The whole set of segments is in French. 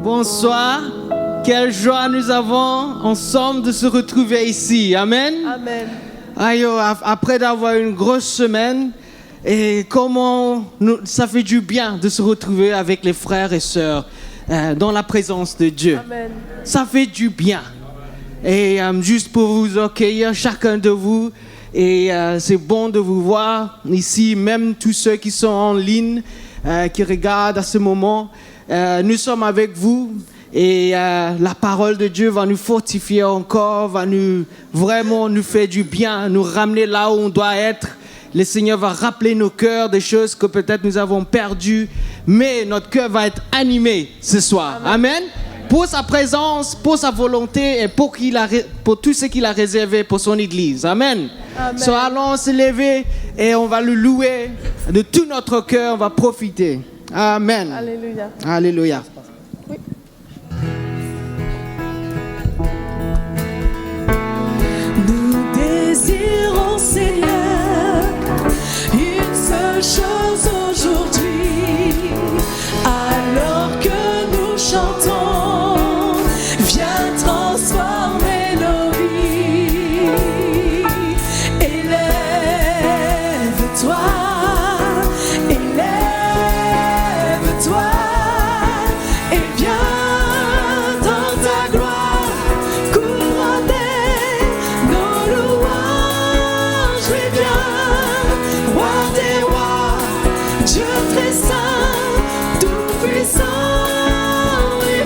Bonsoir. Quelle joie nous avons ensemble de se retrouver ici. Amen. Amen. Après d'avoir une grosse semaine, et ça fait du bien de se retrouver avec les frères et sœurs dans la présence de Dieu. Amen. Ça fait du bien. Et juste pour vous accueillir, chacun de vous, et c'est bon de vous voir ici, même tous ceux qui sont en ligne, qui regardent à ce moment. Nous sommes avec vous et la parole de Dieu va nous fortifier encore, va vraiment nous faire du bien, nous ramener là où on doit être. Le Seigneur va rappeler nos cœurs des choses que peut-être nous avons perdues, mais notre cœur va être animé ce soir. Amen. Pour sa présence, pour sa volonté et pour tout ce qu'il a réservé pour son Église. Amen. Amen. So, allons se lever et on va le louer de tout notre cœur, on va profiter. Amen. Alléluia. Alléluia. Oui. Nous désirons, Seigneur, une seule chose aujourd'hui. Alors que nous chantons, viens transformer nos vies. Élève-toi. Dieu très saint, tout puissant et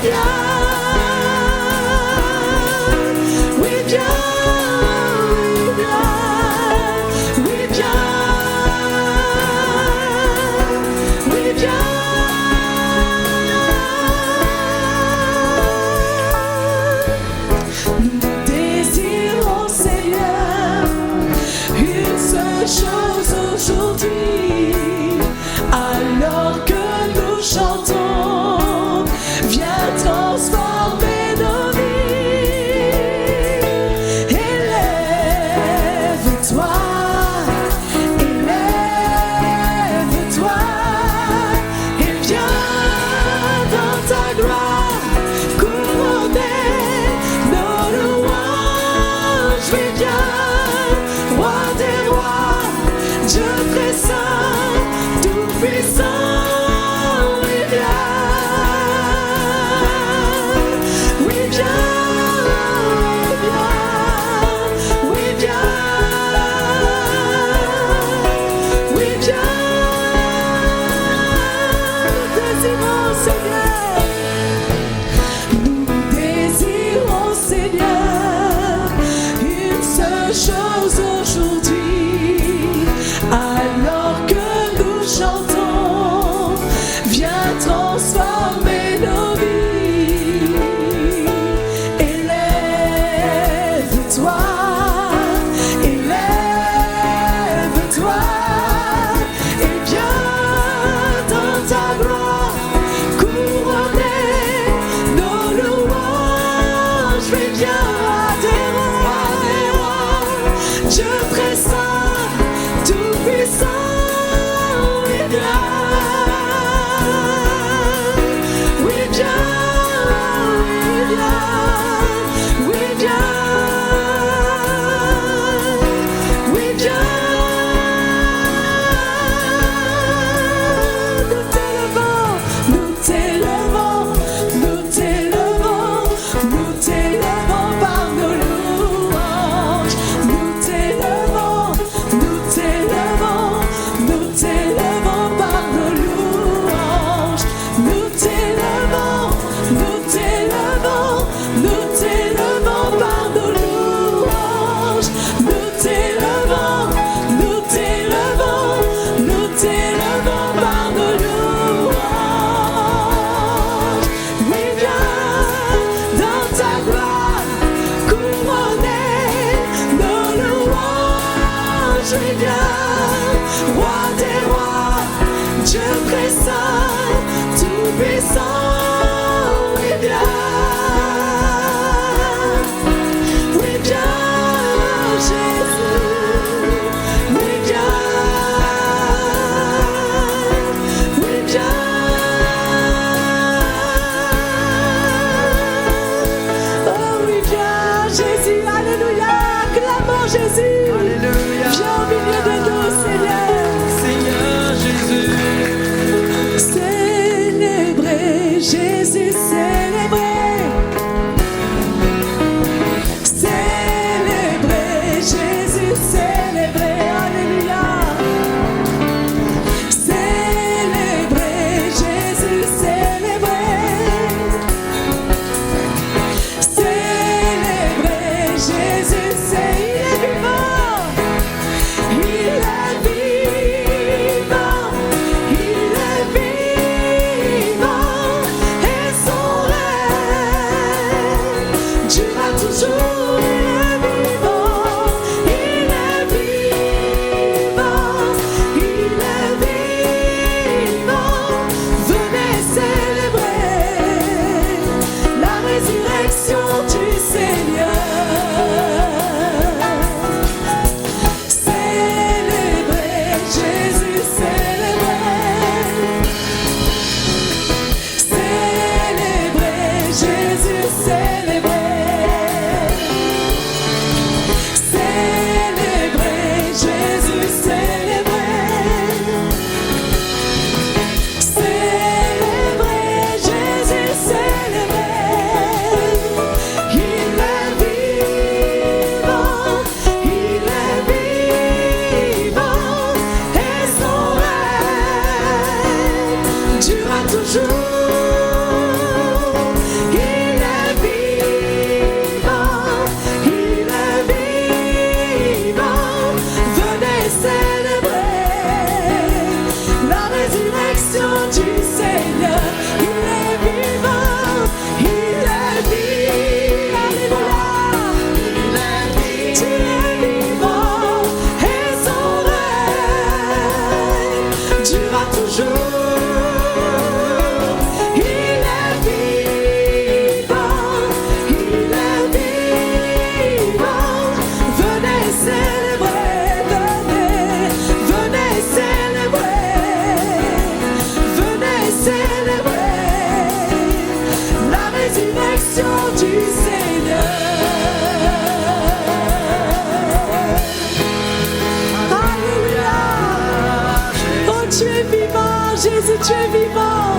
Tu es vivant.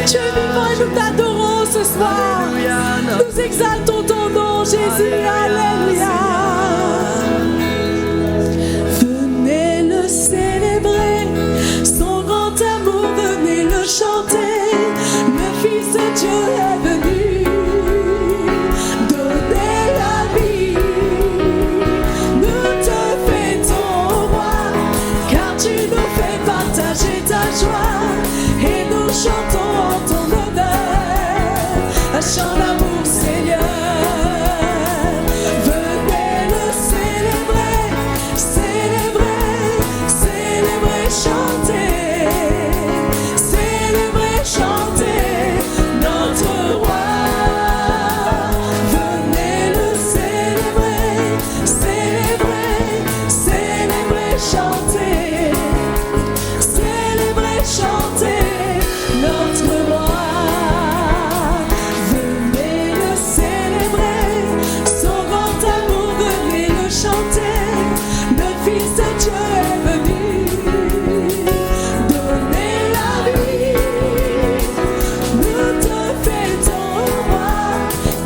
Tu es vivant et nous t'adorons ce soir. Nous exaltons ton nom, Jésus. Alléluia. Venez le célébrer, son grand amour, venez le chanter. Le Fils de Dieu est venu donner la vie. Nous te fêtons, roi, car tu nous fais partager ta joie. Et nous chantons en ton honneur un chant d'amour, Seigneur. Venez le célébrer, célébrer, célébrer, chanter, célébrer, chanter notre roi. Venez le célébrer, célébrer, célébrer, chanter, célébrer, chanter notre roi. Venez le célébrer, son grand amour, venez le chanter. Le Fils de Dieu est venu donner la vie. Nous te fêtons, roi,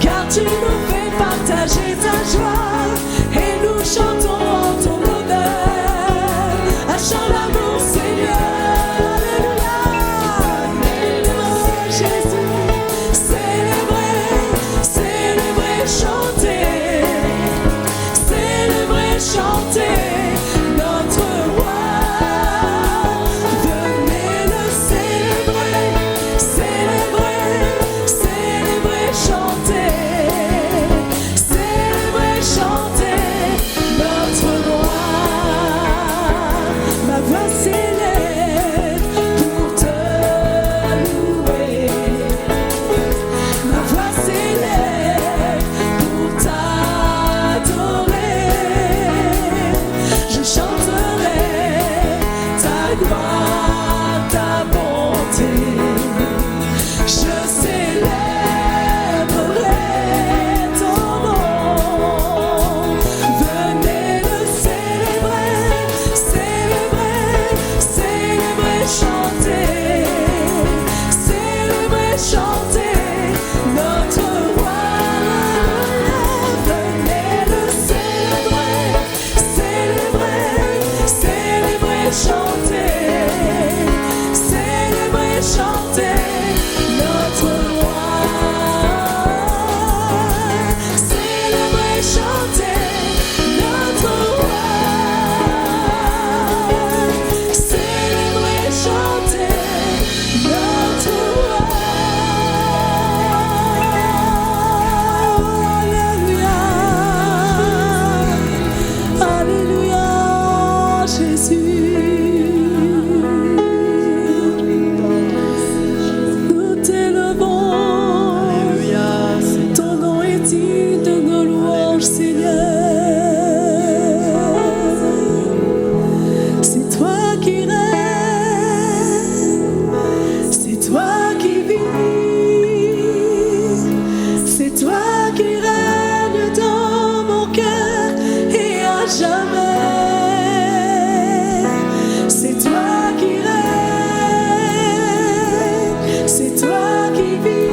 car tu nous fais partager ta joie. Et nous chantons en ton honneur un chant d'amour, Seigneur. Alléluia. Alléluia, Jésus. Célébrer, célébrer, chanter, célébrer, chanter notre roi. Venez le célébrer, célébrer, célébrer, chanter, célébrer, chanter notre roi. Ma voix s'élève pour te louer. Ma voix s'élève pour t'adorer. Je chanterai ta gloire, ta bonté. Je célébrerai ton nom. Venez le célébrer, célébrer, célébrer, chanter, célébrer, chanter notre roi. Venez le célébrer, célébrer, célébrer, chanter, célébrer, chanter notre roi. Célébrer, chanter notre roi. Célébrer, chanter notre roi. Alléluia. Alléluia, Jésus. Nous t'élevons. Ton nom est digne de nos louanges, Seigneur. C'est toi qui règnes, c'est toi qui vis, c'est toi qui règnes dans mon cœur et à jamais. C'est toi qui règnes, c'est toi qui vis,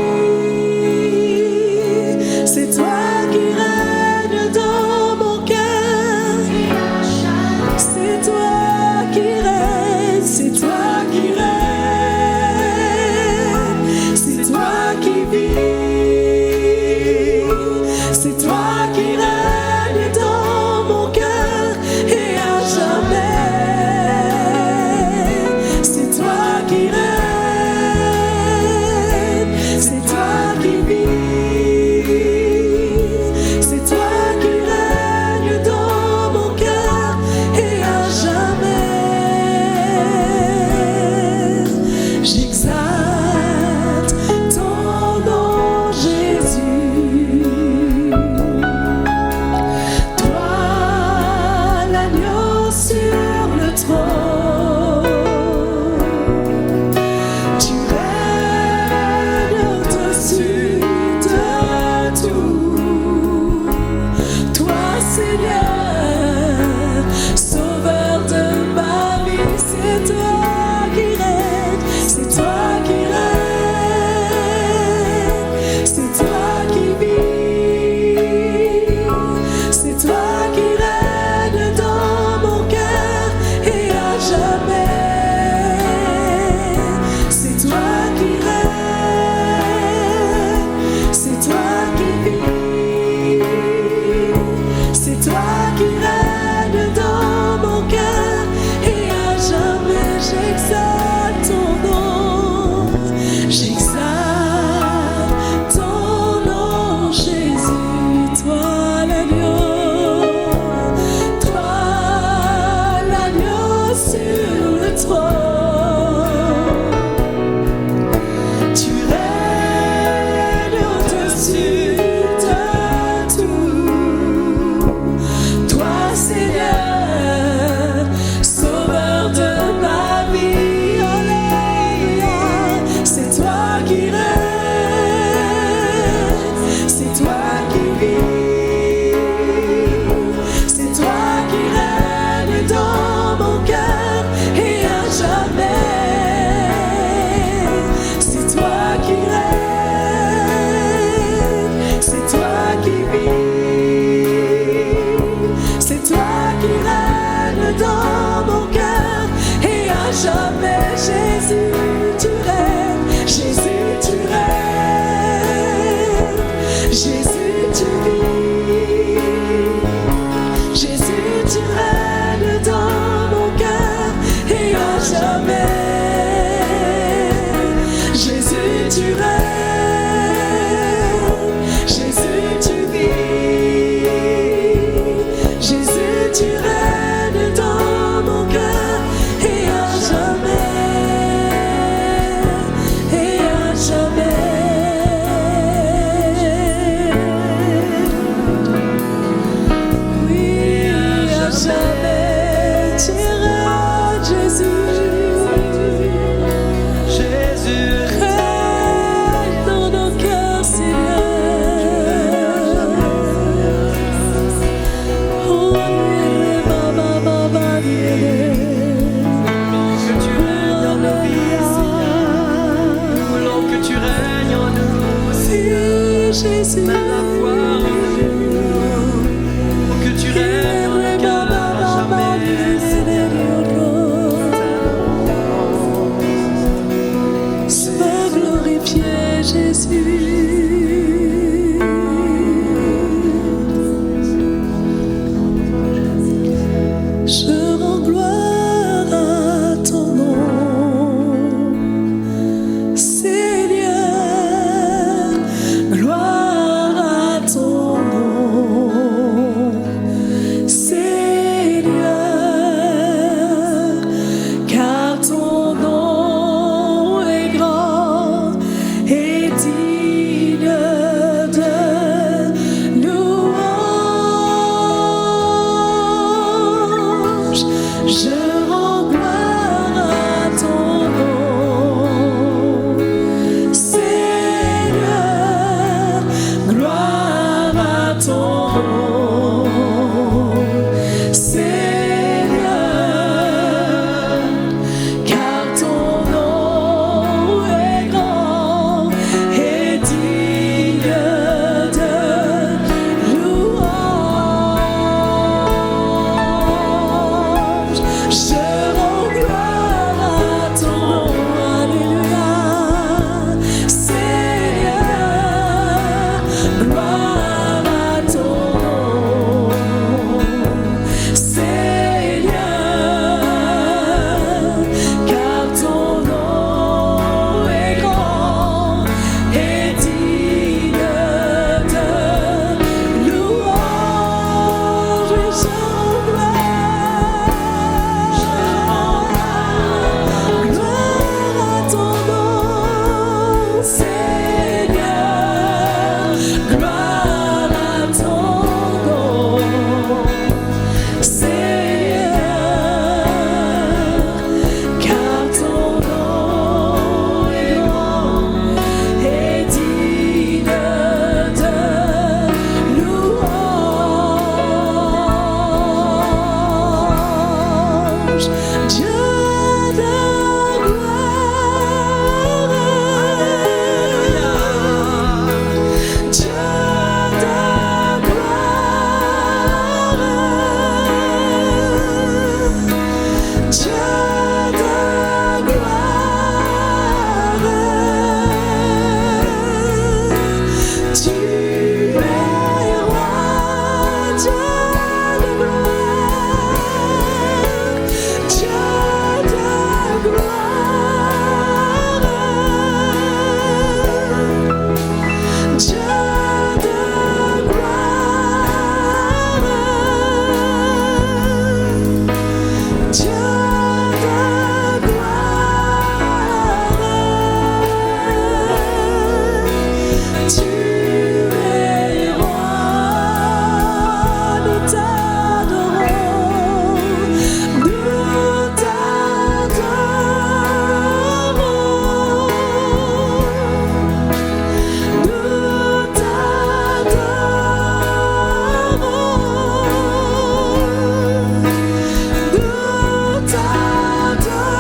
c'est toi qui règnes dans mon cœur. C'est toi qui règnes, c'est toi qui règnes, c'est toi qui vis, c'est toi qui règnes dans mon cœur et à jamais. C'est toi qui règnes, c'est toi qui vis, c'est toi qui règnes dans mon cœur et à jamais. J'exalte ton nom, Jésus. Jésus. Même la foi, pour que tu règnes dans nos cœurs à jamais, Seigneur. Sois glorifié, Jésus. Je rends gloire à ton nom, Seigneur, gloire à ton nom, Seigneur, car ton nom est grand et digne de louange. Je rends gloire à ton nom, Seigneur, gloire à ton nom, Seigneur, car ton nom est grand et digne de louange. Je rends gloire à ton nom, alléluia, Seigneur, gloire à ton nom, Seigneur, car ton nom est grand et digne de louange. Je rends gloire à ton nom, Seigneur, gloire à ton nom, Seigneur, car ton nom est grand et digne de louange. Dieu de gloire, Dieu de gloire, Dieu de gloire, tu es roi, Dieu de gloire, Dieu de gloire, Dieu de gloire, Dieu de gloire, tu es roi, nous t'adorons, nous t'adorons, nous t'adorons, nous t'adorons.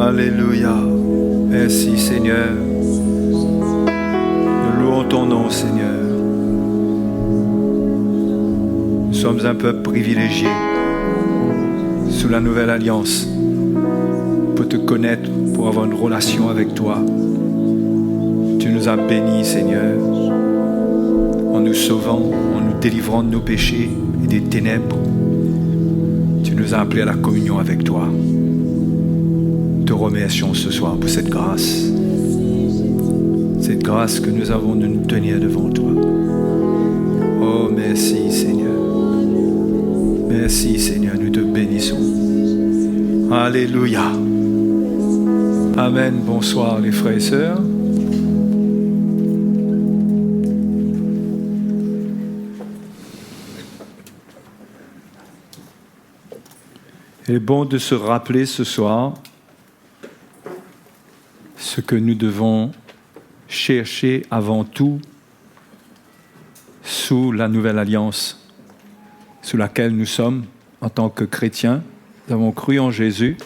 Alléluia. Merci Seigneur. Nous louons ton nom Seigneur. Nous sommes un peuple privilégié sous la nouvelle alliance pour te connaître, pour avoir une relation avec toi. Tu nous as bénis Seigneur en nous sauvant, en nous délivrant de nos péchés et des ténèbres. Tu nous as appelés à la communion avec toi. Te remercions ce soir pour cette grâce que nous avons de nous tenir devant toi. Oh, merci Seigneur. Merci Seigneur, nous te bénissons. Alléluia. Amen. Bonsoir les frères et sœurs. Il est bon de se rappeler ce soir ce que nous devons chercher avant tout sous la nouvelle alliance sous laquelle nous sommes en tant que chrétiens. Nous avons cru en Jésus.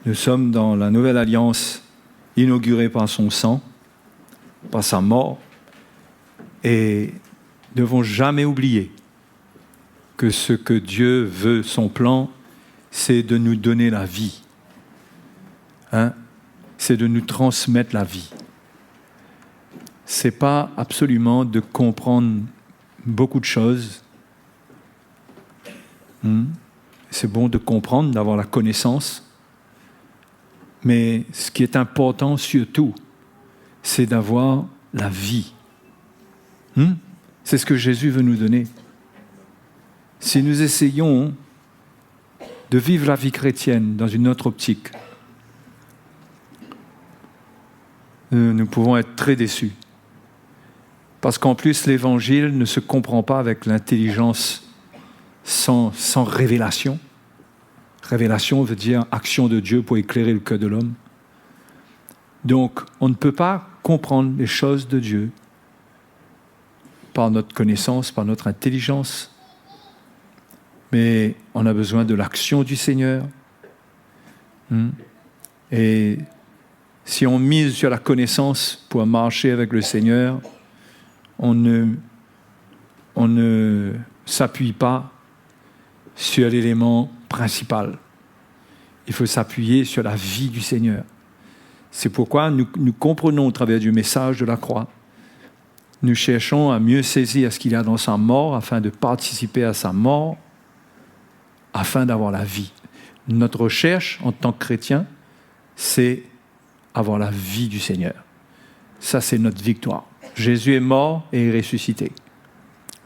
Nous sommes dans la nouvelle alliance inaugurée par son sang, par sa mort. Et nous ne devons jamais oublier que ce que Dieu veut, son plan, c'est de nous donner la vie. C'est de nous transmettre la vie. Ce n'est pas absolument de comprendre beaucoup de choses. C'est bon de comprendre, d'avoir la connaissance. Mais ce qui est important surtout, c'est d'avoir la vie. C'est ce que Jésus veut nous donner. Si nous essayons de vivre la vie chrétienne dans une autre optique, nous pouvons être très déçus. Parce qu'en plus, l'Évangile ne se comprend pas avec l'intelligence sans révélation. Révélation veut dire action de Dieu pour éclairer le cœur de l'homme. Donc, on ne peut pas comprendre les choses de Dieu par notre connaissance, par notre intelligence. Mais on a besoin de l'action du Seigneur. Et si on mise sur la connaissance pour marcher avec le Seigneur, on ne s'appuie pas sur l'élément principal. Il faut s'appuyer sur la vie du Seigneur. C'est pourquoi nous comprenons au travers du message de la croix. Nous cherchons à mieux saisir ce qu'il y a dans sa mort afin de participer à sa mort, afin d'avoir la vie. Notre recherche en tant que chrétien, c'est avoir la vie du Seigneur. Ça, c'est notre victoire. Jésus est mort et est ressuscité.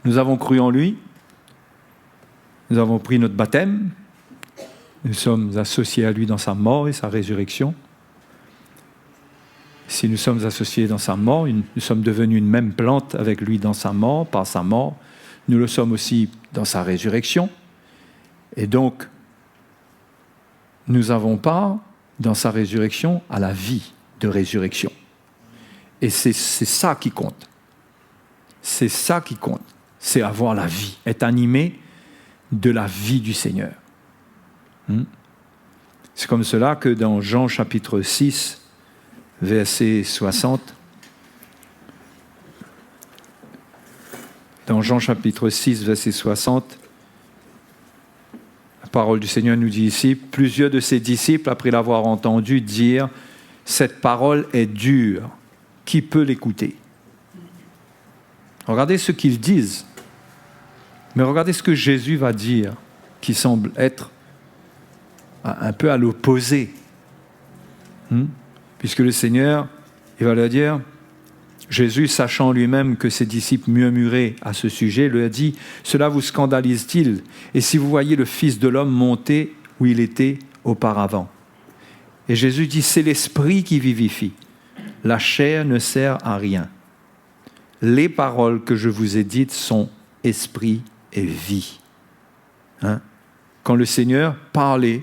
Nous avons cru en lui. Nous avons pris notre baptême. Nous sommes associés à lui dans sa mort et sa résurrection. Si nous sommes associés dans sa mort, nous sommes devenus une même plante avec lui dans sa mort, par sa mort. Nous le sommes aussi dans sa résurrection. Et donc, nous avons part dans sa résurrection à la vie de résurrection. Et c'est ça qui compte. C'est ça qui compte. C'est avoir la vie, être animé de la vie du Seigneur. C'est comme cela que dans Jean chapitre 6, verset 60, dans Jean chapitre 6, verset 60, la parole du Seigneur nous dit ici, plusieurs de ses disciples, après l'avoir entendu dire, cette parole est dure, qui peut l'écouter? Regardez ce qu'ils disent, mais regardez ce que Jésus va dire, qui semble être un peu à l'opposé. Puisque le Seigneur, il va leur dire, Jésus, sachant lui-même que ses disciples murmuraient à ce sujet, leur dit, « Cela vous scandalise-t-il? Et si vous voyez le Fils de l'homme monter où il était auparavant ?» Et Jésus dit, « C'est l'Esprit qui vivifie. La chair ne sert à rien. Les paroles que je vous ai dites sont esprit et vie. » Quand le Seigneur parlait,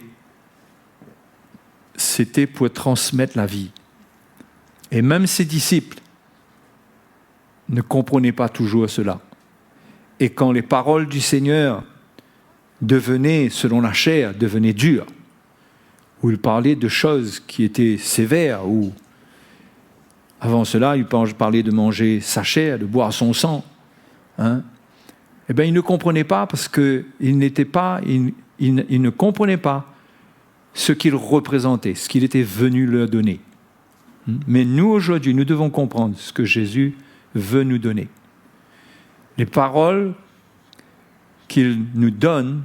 c'était pour transmettre la vie. Et même ses disciples ne comprenaient pas toujours cela. Et quand les paroles du Seigneur devenaient, selon la chair, devenaient dures, où il parlait de choses qui étaient sévères, ou avant cela, il parlait de manger sa chair, de boire son sang. Hein? Eh bien, il ne comprenait pas parce qu'il ne comprenait pas ce qu'il représentait, ce qu'il était venu leur donner. Mais nous, aujourd'hui, nous devons comprendre ce que Jésus veut nous donner. Les paroles qu'il nous donne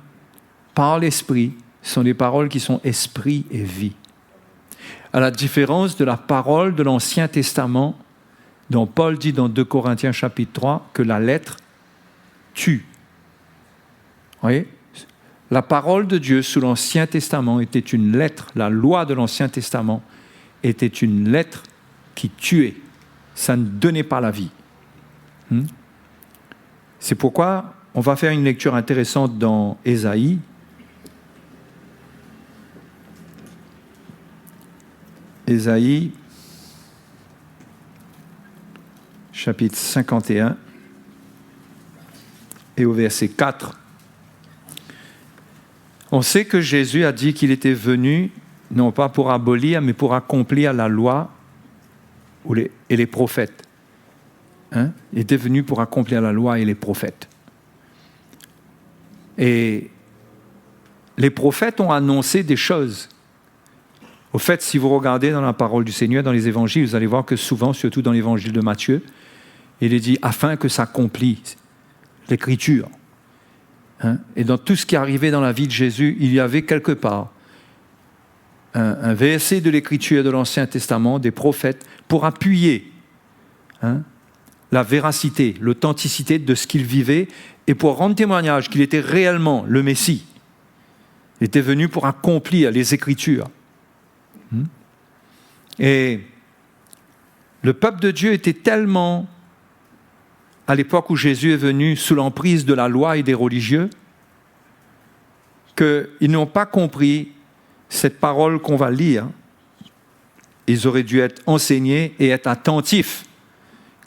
par l'Esprit sont des paroles qui sont esprit et vie. À la différence de la parole de l'Ancien Testament, dont Paul dit dans 2 Corinthiens chapitre 3 que la lettre tue. Vous voyez ? La parole de Dieu sous l'Ancien Testament était une lettre. La loi de l'Ancien Testament était une lettre qui tuait. Ça ne donnait pas la vie. C'est pourquoi on va faire une lecture intéressante dans Ésaïe. Ésaïe, chapitre 51, et au verset 4. On sait que Jésus a dit qu'il était venu, non pas pour abolir, mais pour accomplir la loi et les prophètes. Il était venu pour accomplir la loi et les prophètes. Et les prophètes ont annoncé des choses. Au fait, si vous regardez dans la parole du Seigneur, dans les évangiles, vous allez voir que souvent, surtout dans l'évangile de Matthieu, il est dit « afin que s'accomplisse l'Écriture ». Et dans tout ce qui arrivait dans la vie de Jésus, il y avait quelque part un verset de l'Écriture de l'Ancien Testament, des prophètes, pour appuyer la véracité, l'authenticité de ce qu'il vivait et pour rendre témoignage qu'il était réellement le Messie. Il était venu pour accomplir les Écritures. Et le peuple de Dieu était tellement, à l'époque où Jésus est venu, sous l'emprise de la loi et des religieux, qu'ils n'ont pas compris cette parole qu'on va lire. Ils auraient dû être enseignés et être attentifs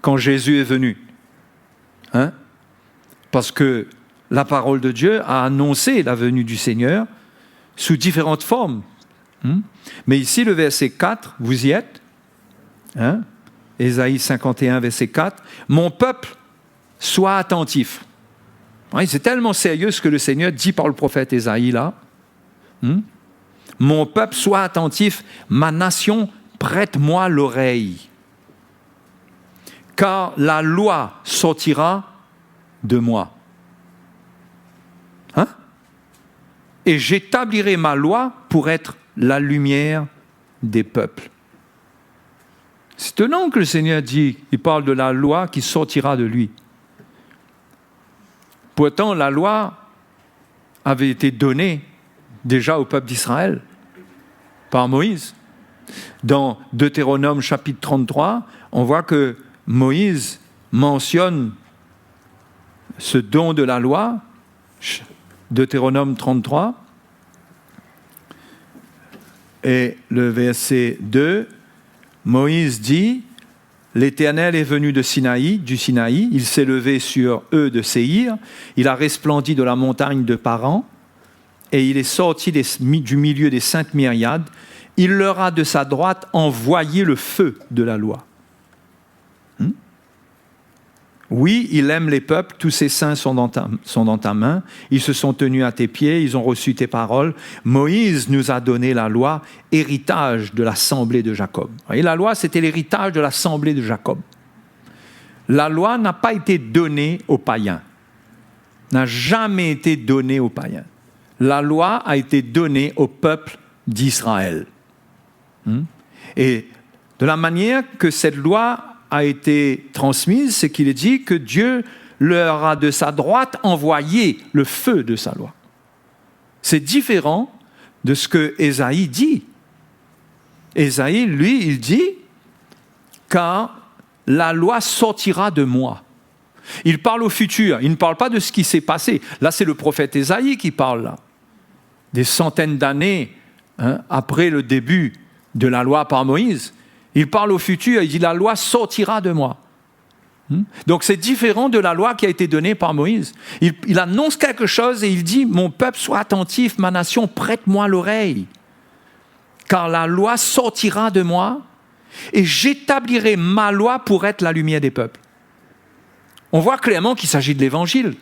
quand Jésus est venu. Parce que la parole de Dieu a annoncé la venue du Seigneur sous différentes formes. Mais ici, le verset 4, vous y êtes. Ésaïe 51, verset 4. « Mon peuple, sois attentif. » C'est tellement sérieux ce que le Seigneur dit par le prophète Ésaïe là. « Mon peuple, sois attentif. Ma nation, prête-moi l'oreille. Car la loi sortira de moi. » Et j'établirai ma loi pour être la lumière des peuples. C'est étonnant que le Seigneur dit, il parle de la loi qui sortira de lui. Pourtant, la loi avait été donnée déjà au peuple d'Israël par Moïse. Dans Deutéronome chapitre 33, on voit que Moïse mentionne ce don de la loi, Deutéronome 33, et le verset 2, Moïse dit « L'Éternel est venu du Sinaï, il s'est levé sur eux de Séhir, il a resplendi de la montagne de Paran, et il est sorti du milieu des saintes myriades, il leur a de sa droite envoyé le feu de la loi. » Oui, il aime les peuples, tous ses saints sont dans ta main, ils se sont tenus à tes pieds, ils ont reçu tes paroles. Moïse nous a donné la loi, héritage de l'assemblée de Jacob. Et la loi, c'était l'héritage de l'assemblée de Jacob. La loi n'a pas été donnée aux païens, n'a jamais été donnée aux païens. La loi a été donnée au peuple d'Israël. Et de la manière que cette loi a été transmise, c'est qu'il est dit que Dieu leur a de sa droite envoyé le feu de sa loi. C'est différent de ce que Ésaïe dit. Ésaïe, lui, il dit « car la loi sortira de moi ». Il parle au futur, il ne parle pas de ce qui s'est passé. Là, c'est le prophète Ésaïe qui parle là. Des centaines d'années après le début de la loi par Moïse. Il parle au futur, il dit « la loi sortira de moi ». Donc c'est différent de la loi qui a été donnée par Moïse. Il annonce quelque chose et il dit « mon peuple, sois attentif, ma nation, prête-moi l'oreille ». car la loi sortira de moi et j'établirai ma loi pour être la lumière des peuples. On voit clairement qu'il s'agit de l'Évangile.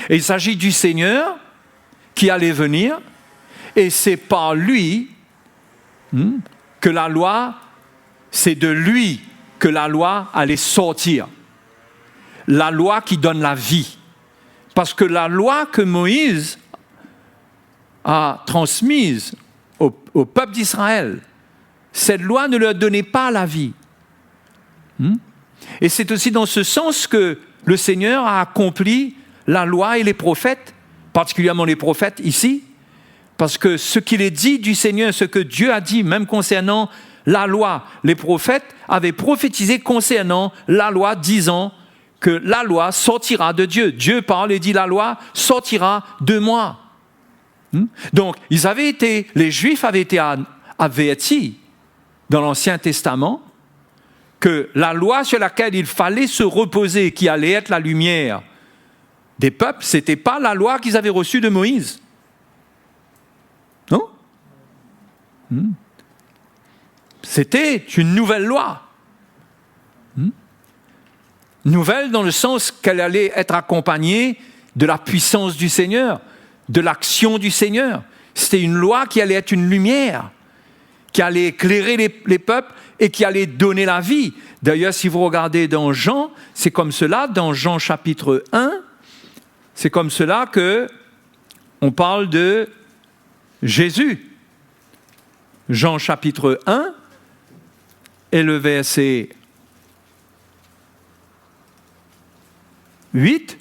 Et il s'agit du Seigneur qui allait venir, et c'est par lui que la loi, c'est de lui que la loi allait sortir. La loi qui donne la vie. Parce que la loi que Moïse a transmise au peuple d'Israël, cette loi ne leur donnait pas la vie. Et c'est aussi dans ce sens que le Seigneur a accompli la loi et les prophètes, particulièrement les prophètes ici, parce que ce qu'il est dit du Seigneur, ce que Dieu a dit, même concernant la loi, les prophètes avaient prophétisé concernant la loi, disant que la loi sortira de Dieu. Dieu parle et dit la loi sortira de moi. Donc, les Juifs avaient été avertis dans l'Ancien Testament que la loi sur laquelle il fallait se reposer, qui allait être la lumière des peuples, ce n'était pas la loi qu'ils avaient reçue de Moïse. Non ? C'était une nouvelle loi. Nouvelle dans le sens qu'elle allait être accompagnée de la puissance du Seigneur, de l'action du Seigneur. C'était une loi qui allait être une lumière, qui allait éclairer les peuples et qui allait donner la vie. D'ailleurs, si vous regardez dans Jean, c'est comme cela, dans Jean chapitre 1, c'est comme cela qu'on parle de Jésus. Jean chapitre 1 et le verset 8.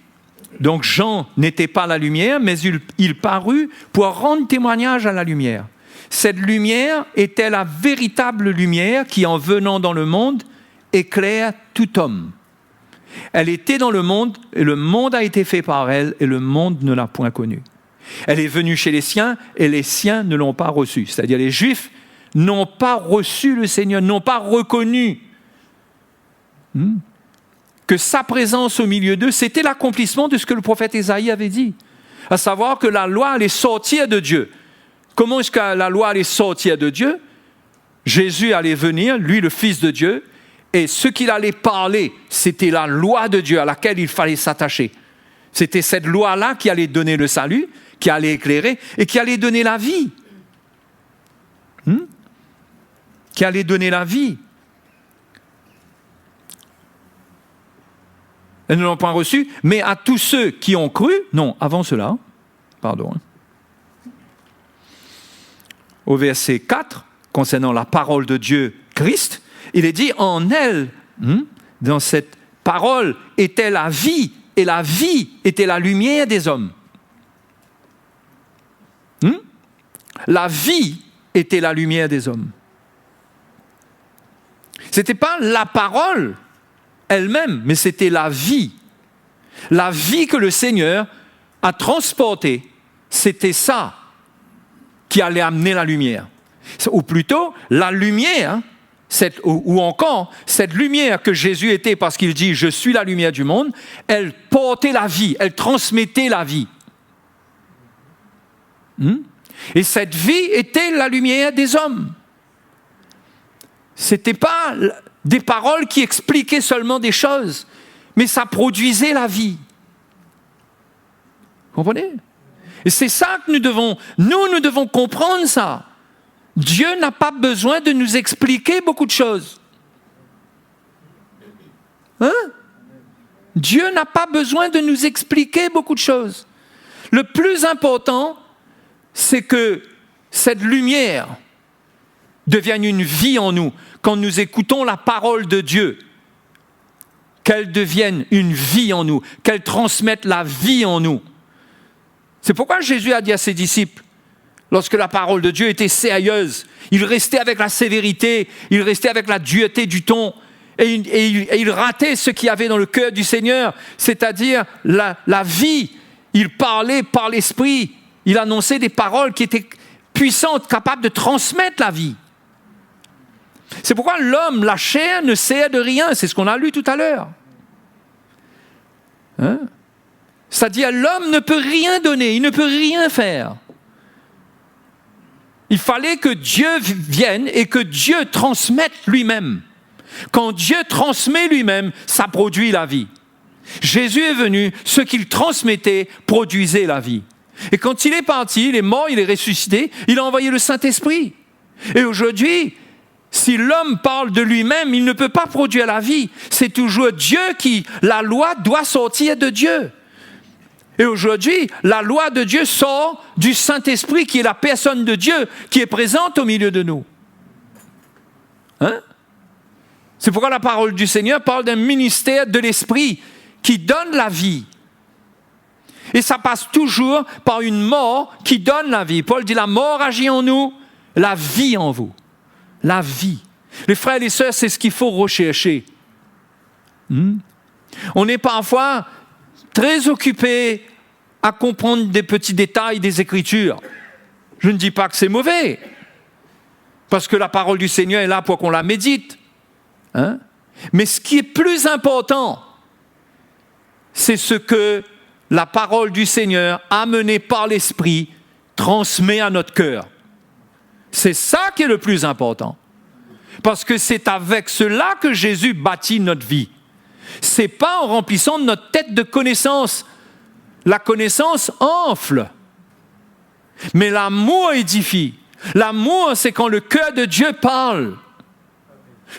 Donc Jean n'était pas la lumière, mais il parut pour rendre témoignage à la lumière. Cette lumière était la véritable lumière qui, en venant dans le monde, éclaire tout homme. Elle était dans le monde, et le monde a été fait par elle, et le monde ne l'a point connue. Elle est venue chez les siens, et les siens ne l'ont pas reçue. C'est-à-dire les Juifs n'ont pas reçu le Seigneur, n'ont pas reconnu que sa présence au milieu d'eux, c'était l'accomplissement de ce que le prophète Ésaïe avait dit, à savoir que la loi allait sortir de Dieu. Comment est-ce que la loi allait sortir de Dieu ? Jésus allait venir, lui le Fils de Dieu, et ce qu'il allait parler, c'était la loi de Dieu à laquelle il fallait s'attacher. C'était cette loi-là qui allait donner le salut, qui allait éclairer et qui allait donner la vie. Qui allait donner la vie. Elles ne l'ont pas reçu, mais à tous ceux qui ont cru, non, avant cela, pardon. Au verset 4, concernant la parole de Dieu, Christ, il est dit, en elle, dans cette parole, était la vie, et la vie était la lumière des hommes. La vie était la lumière des hommes. Ce n'était pas la parole elle-même, mais c'était la vie. La vie que le Seigneur a transportée, c'était ça qui allait amener la lumière. Ou plutôt, la lumière, ou encore, cette lumière que Jésus était parce qu'il dit « Je suis la lumière du monde », elle portait la vie, elle transmettait la vie. Et cette vie était la lumière des hommes. Ce n'était pas des paroles qui expliquaient seulement des choses, mais ça produisait la vie. Vous comprenez ? Et c'est ça que nous devons comprendre ça. Dieu n'a pas besoin de nous expliquer beaucoup de choses. Dieu n'a pas besoin de nous expliquer beaucoup de choses. Le plus important, c'est que cette lumière devienne une vie en nous. Quand nous écoutons la parole de Dieu, qu'elle devienne une vie en nous, qu'elle transmette la vie en nous. C'est pourquoi Jésus a dit à ses disciples, lorsque la parole de Dieu était sérieuse, il restait avec la sévérité, il restait avec la dureté du ton, et il ratait ce qu'il y avait dans le cœur du Seigneur, c'est-à-dire la vie. Il parlait par l'Esprit, il annonçait des paroles qui étaient puissantes, capables de transmettre la vie. C'est pourquoi l'homme, la chair, ne sert de rien. C'est ce qu'on a lu tout à l'heure. C'est-à-dire, l'homme ne peut rien donner, il ne peut rien faire. Il fallait que Dieu vienne et que Dieu transmette lui-même. Quand Dieu transmet lui-même, ça produit la vie. Jésus est venu, ce qu'il transmettait produisait la vie. Et quand il est parti, il est mort, il est ressuscité, il a envoyé le Saint-Esprit. Et aujourd'hui, si l'homme parle de lui-même, il ne peut pas produire la vie. C'est toujours Dieu qui, la loi doit sortir de Dieu. Et aujourd'hui, la loi de Dieu sort du Saint-Esprit qui est la personne de Dieu, qui est présente au milieu de nous. Hein? C'est pourquoi la parole du Seigneur parle d'un ministère de l'Esprit qui donne la vie. Et ça passe toujours par une mort qui donne la vie. Paul dit, la mort agit en nous, la vie en vous. La vie. Les frères et les sœurs, c'est ce qu'il faut rechercher. On est parfois très occupé à comprendre des petits détails des Écritures. Je ne dis pas que c'est mauvais, parce que la parole du Seigneur est là pour qu'on la médite. Hein? Mais ce qui est plus important, c'est ce que la parole du Seigneur, amenée par l'Esprit, transmet à notre cœur. C'est ça qui est le plus important. Parce que c'est avec cela que Jésus bâtit notre vie. Ce n'est pas en remplissant notre tête de connaissances. La connaissance enfle. Mais l'amour édifie. L'amour, c'est quand le cœur de Dieu parle.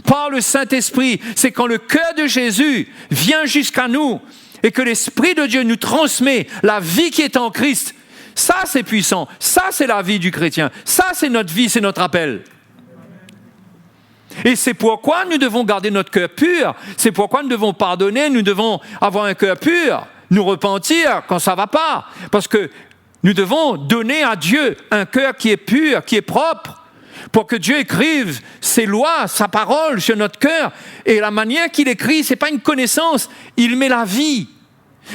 Par le Saint-Esprit, c'est quand le cœur de Jésus vient jusqu'à nous et que l'Esprit de Dieu nous transmet la vie qui est en Christ. Ça, c'est puissant. Ça, c'est la vie du chrétien. Ça, c'est notre vie, c'est notre appel. Et c'est pourquoi nous devons garder notre cœur pur. C'est pourquoi nous devons pardonner, nous devons avoir un cœur pur, nous repentir quand ça ne va pas. Parce que nous devons donner à Dieu un cœur qui est pur, qui est propre, pour que Dieu écrive ses lois, sa parole sur notre cœur. Et la manière qu'il écrit, ce n'est pas une connaissance, il met la vie.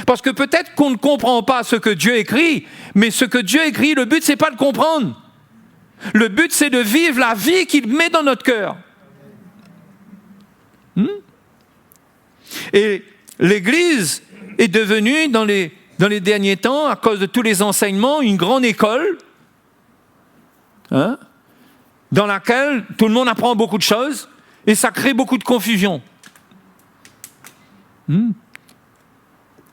Parce que peut-être qu'on ne comprend pas ce que Dieu écrit, mais ce que Dieu écrit, le but, ce n'est pas de comprendre. Le but, c'est de vivre la vie qu'il met dans notre cœur. Et l'Église est devenue, dans les derniers temps, à cause de tous les enseignements, une grande école, dans laquelle tout le monde apprend beaucoup de choses, et ça crée beaucoup de confusion.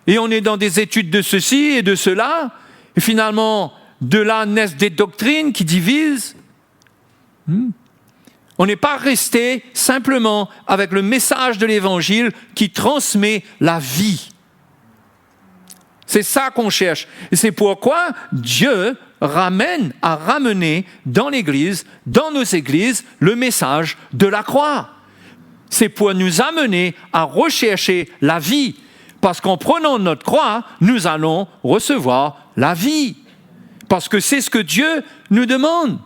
Et on est dans des études de ceci et de cela, et finalement, de là naissent des doctrines qui divisent. On n'est pas resté simplement avec le message de l'Évangile qui transmet la vie. C'est ça qu'on cherche. Et c'est pourquoi Dieu a ramené dans l'Église, dans nos églises, le message de la croix. C'est pour nous amener à rechercher la vie. Parce qu'en prenant notre croix, nous allons recevoir la vie. Parce que c'est ce que Dieu nous demande.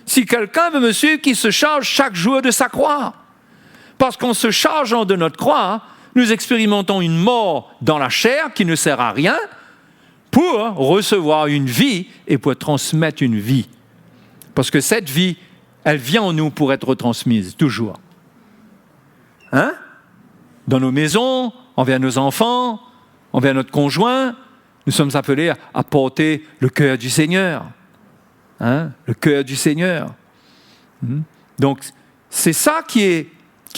Si quelqu'un veut me suivre, qu'il se charge chaque jour de sa croix. Parce qu'en se chargeant de notre croix, nous expérimentons une mort dans la chair qui ne sert à rien pour recevoir une vie et pour transmettre une vie. Parce que cette vie, elle vient en nous pour être retransmise, toujours. Dans nos maisons, envers nos enfants, envers notre conjoint, nous sommes appelés à porter le cœur du Seigneur. Le cœur du Seigneur. Donc, c'est ça qui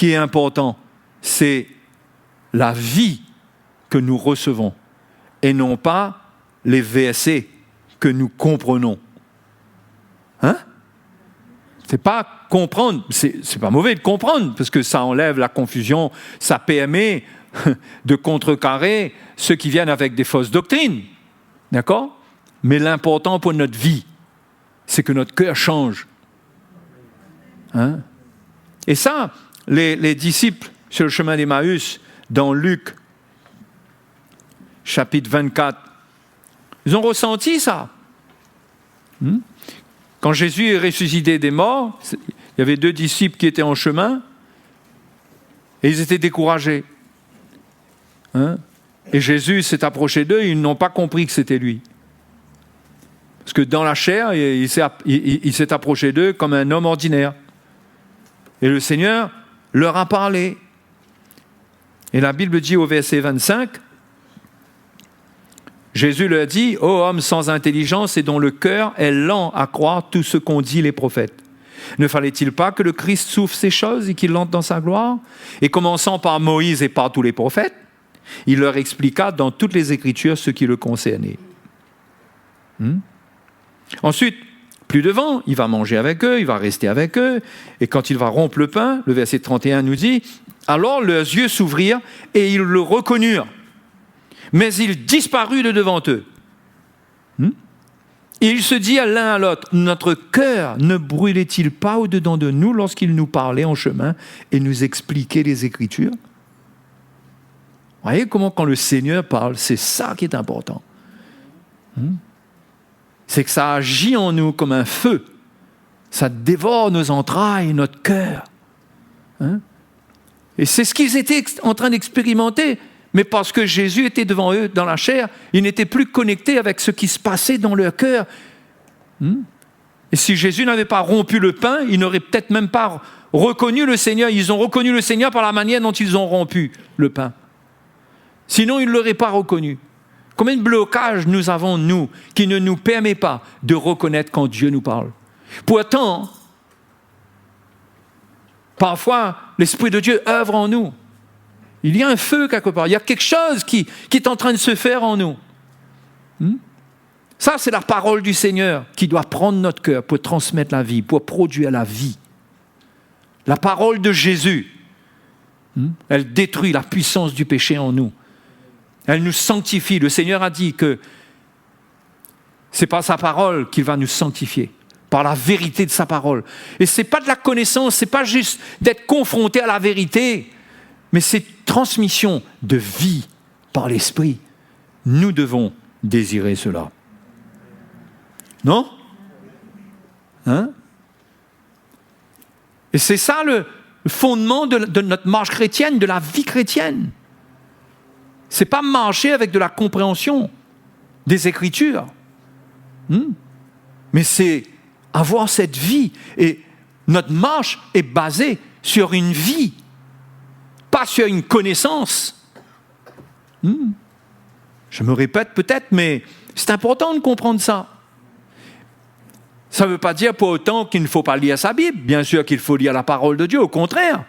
est important. C'est la vie que nous recevons et non pas les versets que nous comprenons. C'est pas comprendre, c'est pas mauvais de comprendre parce que ça enlève la confusion, ça permet de contrecarrer ceux qui viennent avec des fausses doctrines. D'accord ? Mais l'important pour notre vie, c'est que notre cœur change. Et ça, les disciples sur le chemin d'Emmaüs, dans Luc, chapitre 24, ils ont ressenti ça. Quand Jésus est ressuscité des morts, il y avait 2 disciples qui étaient en chemin et ils étaient découragés. Et Jésus s'est approché d'eux et ils n'ont pas compris que c'était lui. Parce que dans la chair, il s'est approché d'eux comme un homme ordinaire. Et le Seigneur leur a parlé. Et la Bible dit au verset 25, Jésus leur dit, « Ô homme sans intelligence et dont le cœur est lent à croire tout ce qu'ont dit les prophètes. Ne fallait-il pas que le Christ souffre ces choses et qu'il entre dans sa gloire ?» Et commençant par Moïse et par tous les prophètes, il leur expliqua dans toutes les Écritures ce qui le concernait. Ensuite, plus devant, il va manger avec eux, il va rester avec eux, et quand il va rompre le pain, le verset 31 nous dit, « Alors leurs yeux s'ouvrirent et ils le reconnurent. Mais il disparut de devant eux. » Et il se dit à l'un à l'autre, « Notre cœur ne brûlait-il pas au-dedans de nous lorsqu'il nous parlait en chemin et nous expliquait les Écritures ?» Vous voyez comment quand le Seigneur parle, c'est ça qui est important. C'est que ça agit en nous comme un feu. Ça dévore nos entrailles, notre cœur. Et c'est ce qu'ils étaient en train d'expérimenter. Mais parce que Jésus était devant eux dans la chair, ils n'étaient plus connectés avec ce qui se passait dans leur cœur. Et si Jésus n'avait pas rompu le pain, ils n'auraient peut-être même pas reconnu le Seigneur. Ils ont reconnu le Seigneur par la manière dont ils ont rompu le pain. Sinon, ils ne l'auraient pas reconnu. Combien de blocages nous avons, nous, qui ne nous permet pas de reconnaître quand Dieu nous parle. Pourtant, parfois, l'Esprit de Dieu œuvre en nous. Il y a un feu quelque part. Il y a quelque chose qui est en train de se faire en nous. Ça, c'est la parole du Seigneur qui doit prendre notre cœur pour transmettre la vie, pour produire la vie. La parole de Jésus, elle détruit la puissance du péché en nous. Elle nous sanctifie. Le Seigneur a dit que c'est par sa parole qu'il va nous sanctifier, par la vérité de sa parole. Et ce n'est pas de la connaissance, ce n'est pas juste d'être confronté à la vérité, mais c'est transmission de vie par l'Esprit. Nous devons désirer cela. Non ? Et c'est ça le fondement de notre marche chrétienne, de la vie chrétienne. Ce n'est pas marcher avec de la compréhension des Écritures, mais c'est avoir cette vie. Et notre marche est basée sur une vie, pas sur une connaissance. Je me répète peut-être, mais c'est important de comprendre ça. Ça ne veut pas dire pour autant qu'il ne faut pas lire sa Bible. Bien sûr qu'il faut lire la parole de Dieu. Au contraire,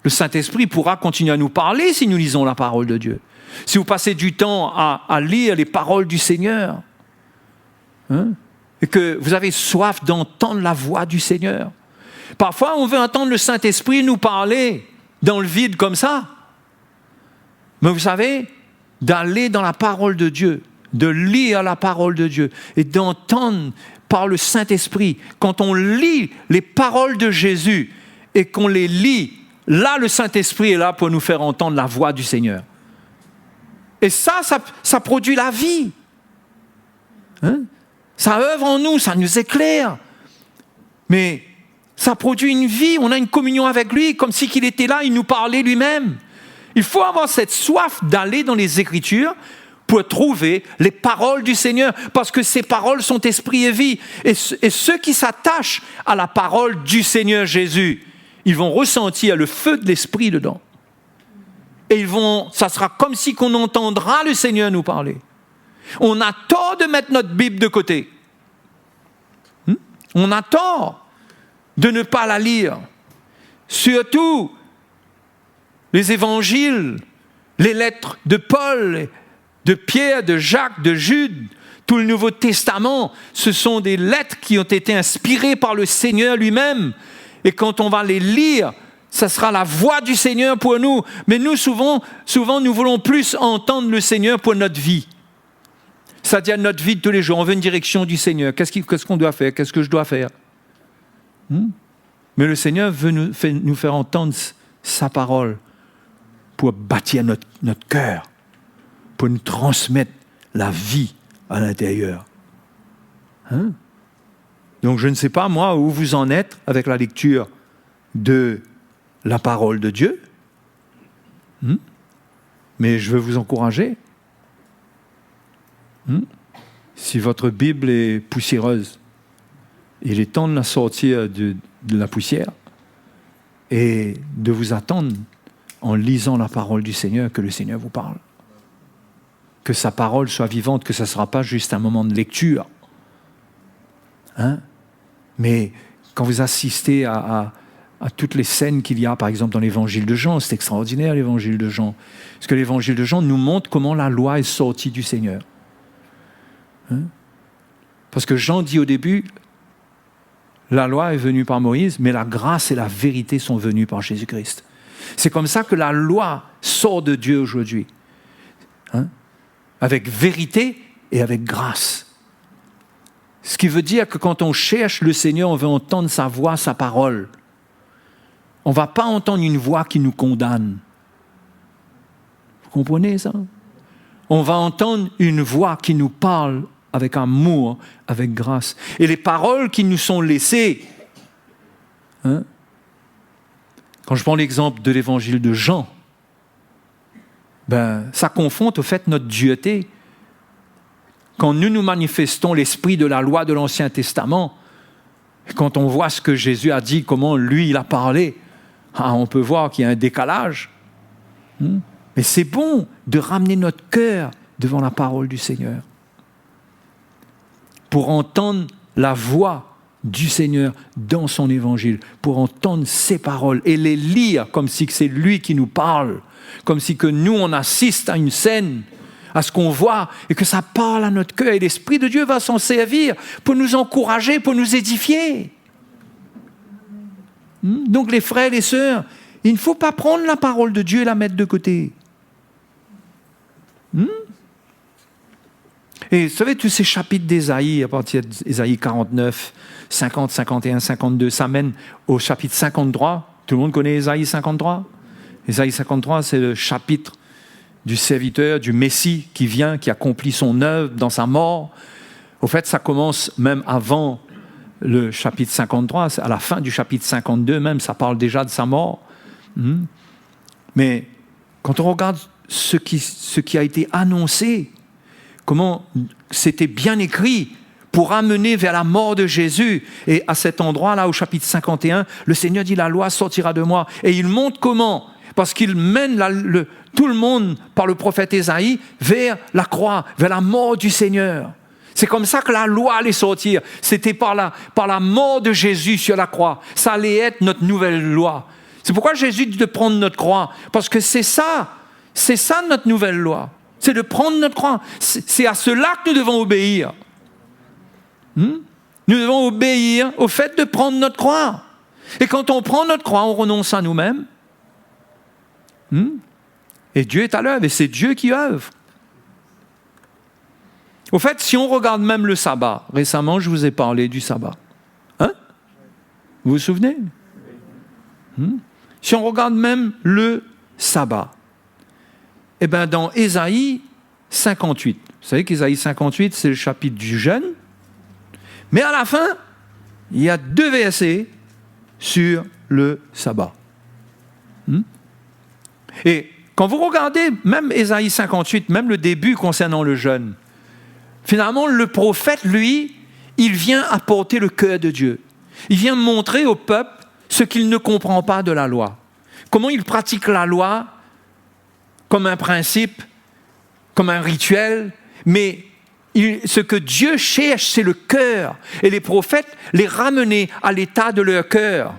le Saint-Esprit pourra continuer à nous parler si nous lisons la parole de Dieu. Si vous passez du temps à lire les paroles du Seigneur, et que vous avez soif d'entendre la voix du Seigneur. Parfois, on veut entendre le Saint-Esprit nous parler dans le vide comme ça. Mais vous savez, d'aller dans la parole de Dieu, de lire la parole de Dieu et d'entendre par le Saint-Esprit, quand on lit les paroles de Jésus et qu'on les lit, là, le Saint-Esprit est là pour nous faire entendre la voix du Seigneur. Et ça produit la vie. Ça œuvre en nous, ça nous éclaire. Mais ça produit une vie, on a une communion avec lui, comme si qu'il était là, il nous parlait lui-même. Il faut avoir cette soif d'aller dans les Écritures pour trouver les paroles du Seigneur, parce que ces paroles sont esprit et vie. Et ceux qui s'attachent à la parole du Seigneur Jésus, ils vont ressentir le feu de l'Esprit dedans. Et ça sera comme si qu'on entendra le Seigneur nous parler. On a tort de mettre notre Bible de côté. On a tort de ne pas la lire. Surtout les évangiles, les lettres de Paul, de Pierre, de Jacques, de Jude, tout le Nouveau Testament, ce sont des lettres qui ont été inspirées par le Seigneur lui-même. Et quand on va les lire, ça sera la voix du Seigneur pour nous. Mais nous, souvent, nous voulons plus entendre le Seigneur pour notre vie. C'est-à-dire notre vie de tous les jours. On veut une direction du Seigneur. Qu'est-ce qu'on doit faire ? Qu'est-ce que je dois faire ? Mais le Seigneur veut nous faire entendre sa parole pour bâtir notre cœur, pour nous transmettre la vie à l'intérieur. Donc je ne sais pas, moi, où vous en êtes avec la lecture de la parole de Dieu, mais je veux vous encourager. Si votre Bible est poussiéreuse, il est temps de la sortir de la poussière et de vous attendre en lisant la parole du Seigneur, que le Seigneur vous parle. que sa parole soit vivante, que ce ne sera pas juste un moment de lecture. Hein? Mais quand vous assistez à toutes les scènes qu'il y a, par exemple, dans l'évangile de Jean, c'est extraordinaire l'évangile de Jean. Parce que l'évangile de Jean nous montre comment la loi est sortie du Seigneur. Hein? Parce que Jean dit au début, la loi est venue par Moïse, mais la grâce et la vérité sont venues par Jésus-Christ. C'est comme ça que la loi sort de Dieu aujourd'hui. Hein? Avec vérité et avec grâce. Ce qui veut dire que quand on cherche le Seigneur, on veut entendre sa voix, sa parole. On ne va pas entendre une voix qui nous condamne. Vous comprenez ça? On va entendre une voix qui nous parle avec amour, avec grâce. Et les paroles qui nous sont laissées, hein? Quand je prends l'exemple de l'évangile de Jean, ça confronte au fait notre dureté. Quand nous manifestons l'esprit de la loi de l'Ancien Testament, quand on voit ce que Jésus a dit, comment lui il a parlé, on peut voir qu'il y a un décalage. Mais c'est bon de ramener notre cœur devant la parole du Seigneur pour entendre la voix du Seigneur dans son évangile, pour entendre ses paroles et les lire comme si c'est lui qui nous parle, comme si que nous on assiste à une scène, à ce qu'on voit et que ça parle à notre cœur et l'Esprit de Dieu va s'en servir pour nous encourager, pour nous édifier. Donc les frères et les sœurs, il ne faut pas prendre la parole de Dieu et la mettre de côté. Et vous savez, tous ces chapitres d'Ésaïe, à partir d'Ésaïe 49, 50, 51, 52, ça mène au chapitre 53. Tout le monde connaît Ésaïe 53 ? Ésaïe 53, c'est le chapitre du serviteur, du Messie qui vient, qui accomplit son œuvre dans sa mort. Au fait, ça commence même avant le chapitre 53, à la fin du chapitre 52 même, ça parle déjà de sa mort. Mais quand on regarde ce qui a été annoncé, comment c'était bien écrit pour amener vers la mort de Jésus. Et à cet endroit-là, au chapitre 51, le Seigneur dit « La loi sortira de moi ». Et il montre comment. Parce qu'il mène tout le monde, par le prophète Ésaïe, vers la croix, vers la mort du Seigneur. C'est comme ça que la loi allait sortir. C'était par la mort de Jésus sur la croix. Ça allait être notre nouvelle loi. C'est pourquoi Jésus dit de prendre notre croix. Parce que c'est ça notre nouvelle loi. C'est de prendre notre croix. C'est à cela que nous devons obéir. Nous devons obéir au fait de prendre notre croix. Et quand on prend notre croix, on renonce à nous-mêmes. Et Dieu est à l'œuvre, et c'est Dieu qui œuvre. Au fait, si on regarde même le sabbat, récemment je vous ai parlé du sabbat. Vous vous souvenez ? Si on regarde même le sabbat, eh bien dans Ésaïe 58, vous savez qu'Ésaïe 58 c'est le chapitre du jeûne, mais à la fin, il y a 2 versets sur le sabbat. Et quand vous regardez même Ésaïe 58, même le début concernant le jeûne, finalement le prophète, lui, il vient apporter le cœur de Dieu. Il vient montrer au peuple ce qu'il ne comprend pas de la loi. Comment il pratique la loi comme un principe, comme un rituel, mais ce que Dieu cherche, c'est le cœur. Et les prophètes les ramenaient à l'état de leur cœur.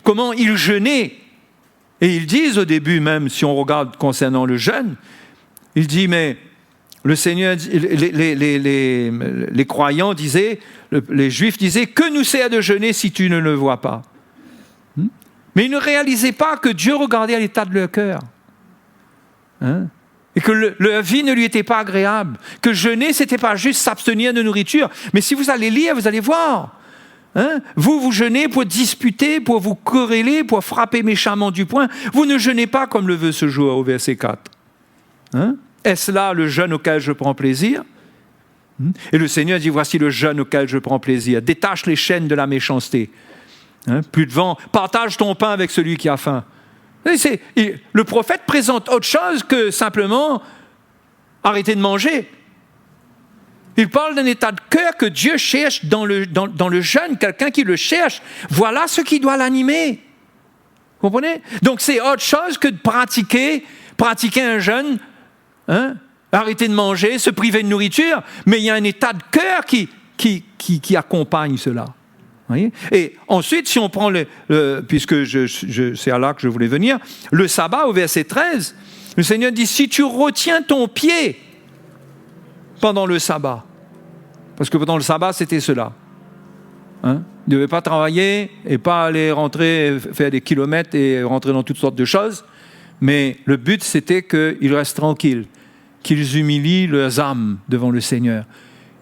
Comment ils jeûnaient. Et ils disent au début même, si on regarde concernant le jeûne, il dit, mais le Seigneur, les croyants disaient, les Juifs disaient, que nous sert de jeûner si tu ne le vois pas? Mais ils ne réalisaient pas que Dieu regardait à l'état de leur cœur. Et que leur vie ne lui était pas agréable. Que jeûner, ce n'était pas juste s'abstenir de nourriture. Mais si vous allez lire, vous allez voir. Vous jeûnez pour disputer, pour vous quereller, pour frapper méchamment du poing. Vous ne jeûnez pas comme le veut ce jour au verset 4. Est-ce là le jeûne auquel je prends plaisir? Et le Seigneur dit, voici le jeûne auquel je prends plaisir. Détache les chaînes de la méchanceté. Plus de vent. Partage ton pain avec celui qui a faim. Le prophète présente autre chose que simplement arrêter de manger. Il parle d'un état de cœur que Dieu cherche dans le jeûne, quelqu'un qui le cherche. Voilà ce qui doit l'animer. Vous comprenez? Donc c'est autre chose que de pratiquer un jeûne arrêter de manger, se priver de nourriture, mais il y a un état de cœur qui accompagne cela. Voyez? Et ensuite, si on prend puisque c'est à là que je voulais venir, le sabbat au verset 13, le Seigneur dit, si tu retiens ton pied pendant le sabbat, parce que pendant le sabbat, c'était cela. Hein? Il ne devait pas travailler et pas aller rentrer, faire des kilomètres et rentrer dans toutes sortes de choses, mais le but, c'était qu'ils restent tranquilles, qu'ils humilient leurs âmes devant le Seigneur,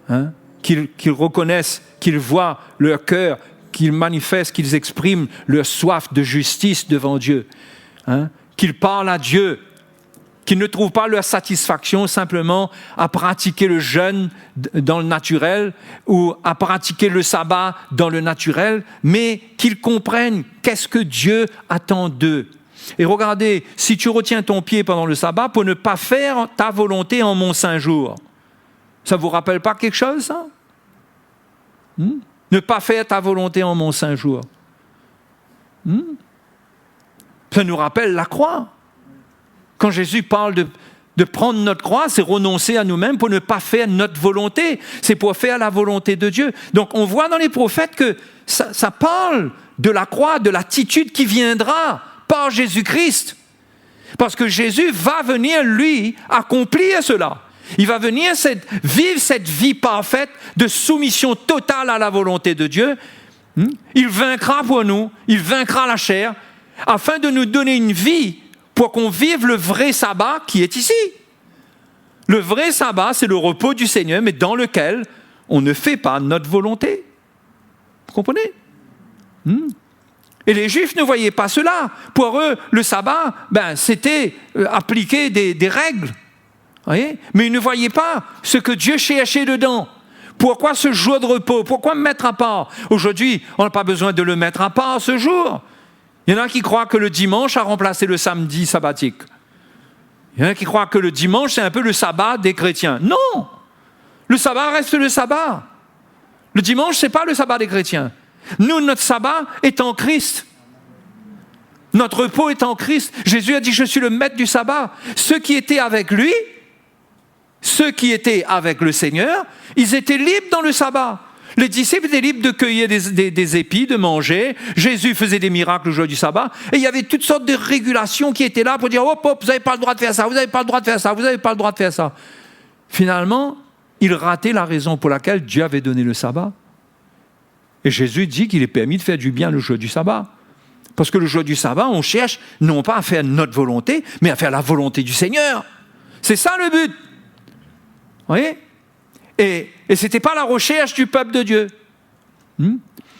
hein? Qu'ils reconnaissent, qu'ils voient leur cœur, qu'ils manifestent, qu'ils expriment leur soif de justice devant Dieu, hein? Qu'ils parlent à Dieu, qu'ils ne trouvent pas leur satisfaction simplement à pratiquer le jeûne dans le naturel ou à pratiquer le sabbat dans le naturel, mais qu'ils comprennent qu'est-ce que Dieu attend d'eux. Et regardez, si tu retiens ton pied pendant le sabbat pour ne pas faire ta volonté en mon saint jour, ça ne vous rappelle pas quelque chose, ça? Ne pas faire ta volonté en mon saint jour. Ça nous rappelle la croix. Quand Jésus parle de prendre notre croix, c'est renoncer à nous-mêmes pour ne pas faire notre volonté. C'est pour faire la volonté de Dieu. Donc on voit dans les prophètes que ça parle de la croix, de l'attitude qui viendra par Jésus-Christ. Parce que Jésus va venir, lui, accomplir cela. Il va venir vivre cette vie parfaite de soumission totale à la volonté de Dieu. Il vaincra pour nous, il vaincra la chair, afin de nous donner une vie pour qu'on vive le vrai sabbat qui est ici. Le vrai sabbat, c'est le repos du Seigneur, mais dans lequel on ne fait pas notre volonté. Vous comprenez? Et les Juifs ne voyaient pas cela. Pour eux, le sabbat, c'était appliquer des règles. Voyez? Mais ils ne voyaient pas ce que Dieu cherchait dedans. Pourquoi ce jour de repos? Pourquoi me mettre à part? Aujourd'hui, on n'a pas besoin de le mettre à part ce jour. Il y en a qui croient que le dimanche a remplacé le samedi sabbatique. Il y en a qui croient que le dimanche, c'est un peu le sabbat des chrétiens. Non! Le sabbat reste le sabbat. Le dimanche, ce n'est pas le sabbat des chrétiens. Nous, notre sabbat est en Christ. Notre repos est en Christ. Jésus a dit, je suis le maître du sabbat. Ceux qui étaient avec lui, ceux qui étaient avec le Seigneur, ils étaient libres dans le sabbat. Les disciples étaient libres de cueillir des épis, de manger. Jésus faisait des miracles le jour du sabbat. Et il y avait toutes sortes de régulations qui étaient là pour dire, hop, hop, vous n'avez pas le droit de faire ça, vous n'avez pas le droit de faire ça, vous n'avez pas le droit de faire ça. Finalement, ils rataient la raison pour laquelle Dieu avait donné le sabbat. Et Jésus dit qu'il est permis de faire du bien le jour du sabbat. Parce que le jour du sabbat, on cherche non pas à faire notre volonté, mais à faire la volonté du Seigneur. C'est ça le but. Vous voyez? Et ce n'était pas la recherche du peuple de Dieu.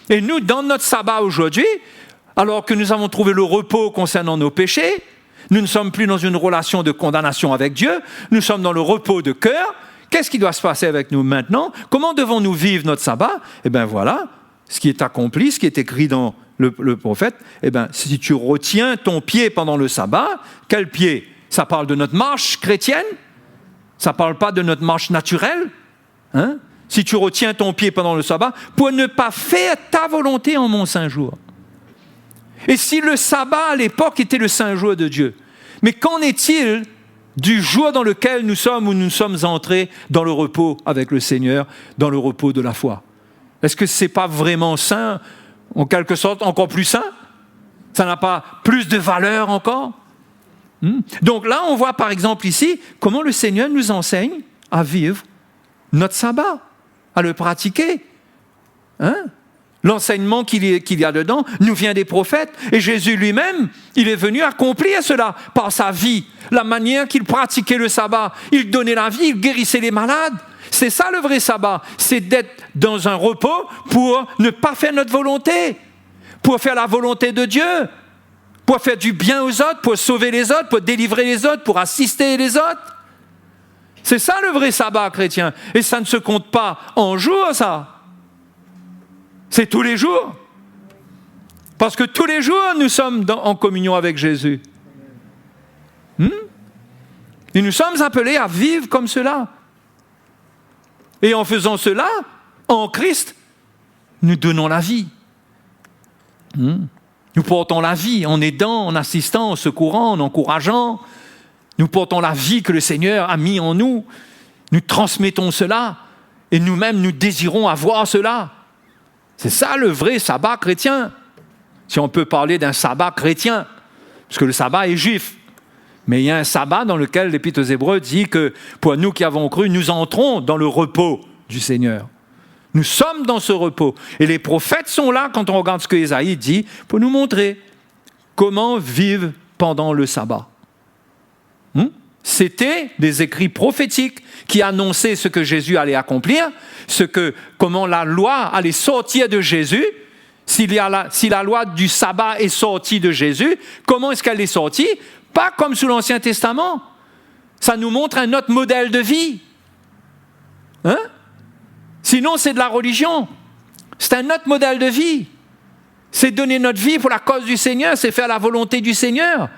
Et nous, dans notre sabbat aujourd'hui, alors que nous avons trouvé le repos concernant nos péchés, nous ne sommes plus dans une relation de condamnation avec Dieu, nous sommes dans le repos de cœur. Qu'est-ce qui doit se passer avec nous maintenant? Comment devons-nous vivre notre sabbat? Eh bien voilà, ce qui est accompli, ce qui est écrit dans le prophète. Eh bien, si tu retiens ton pied pendant le sabbat, quel pied? Ça parle de notre marche chrétienne? Ça ne parle pas de notre marche naturelle? Hein? Si tu retiens ton pied pendant le sabbat, pour ne pas faire ta volonté en mon saint jour. Et si le sabbat à l'époque était le saint jour de Dieu, mais qu'en est-il du jour dans lequel nous sommes, où nous sommes entrés dans le repos avec le Seigneur, dans le repos de la foi? Est-ce que ce n'est pas vraiment saint, en quelque sorte encore plus saint? Ça n'a pas plus de valeur encore? Donc là, on voit par exemple ici comment le Seigneur nous enseigne à vivre notre sabbat, à le pratiquer. L'enseignement qu'il y a dedans nous vient des prophètes. Et Jésus lui-même, il est venu accomplir cela par sa vie, la manière qu'il pratiquait le sabbat. Il donnait la vie, il guérissait les malades. C'est ça le vrai sabbat, c'est d'être dans un repos pour ne pas faire notre volonté, pour faire la volonté de Dieu, pour faire du bien aux autres, pour sauver les autres, pour délivrer les autres, pour assister les autres. C'est ça le vrai sabbat chrétien. Et ça ne se compte pas en jours, ça. C'est tous les jours. Parce que tous les jours, nous sommes en communion avec Jésus. Et nous sommes appelés à vivre comme cela. Et en faisant cela, en Christ, nous donnons la vie. Nous portons la vie en aidant, en assistant, en secourant, en encourageant. Nous portons la vie que le Seigneur a mis en nous. Nous transmettons cela et nous-mêmes, nous désirons avoir cela. C'est ça le vrai sabbat chrétien. Si on peut parler d'un sabbat chrétien, parce que le sabbat est juif. Mais il y a un sabbat dans lequel l'Épître aux Hébreux dit que pour nous qui avons cru, nous entrons dans le repos du Seigneur. Nous sommes dans ce repos. Et les prophètes sont là, quand on regarde ce que Ésaïe dit, pour nous montrer comment vivre pendant le sabbat. C'était des écrits prophétiques qui annonçaient ce que Jésus allait accomplir, comment la loi allait sortir de Jésus. Si la loi du sabbat est sortie de Jésus, comment est-ce qu'elle est sortie? Pas comme sous l'Ancien Testament. Ça nous montre un autre modèle de vie. Sinon, c'est de la religion. C'est un autre modèle de vie. C'est donner notre vie pour la cause du Seigneur, c'est faire la volonté du Seigneur.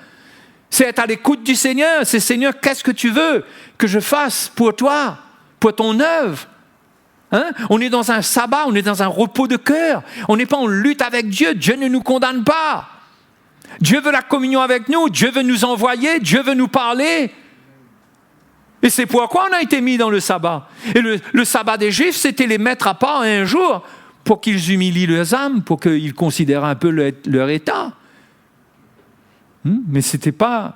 C'est être à l'écoute du Seigneur. C'est Seigneur, qu'est-ce que tu veux que je fasse pour toi, pour ton œuvre? On est dans un sabbat, on est dans un repos de cœur. On n'est pas en lutte avec Dieu. Dieu ne nous condamne pas. Dieu veut la communion avec nous. Dieu veut nous envoyer. Dieu veut nous parler. Et c'est pourquoi on a été mis dans le sabbat. Et le sabbat des Juifs, c'était les mettre à part un jour pour qu'ils humilient leurs âmes, pour qu'ils considèrent un peu leur état. Mais ce n'était pas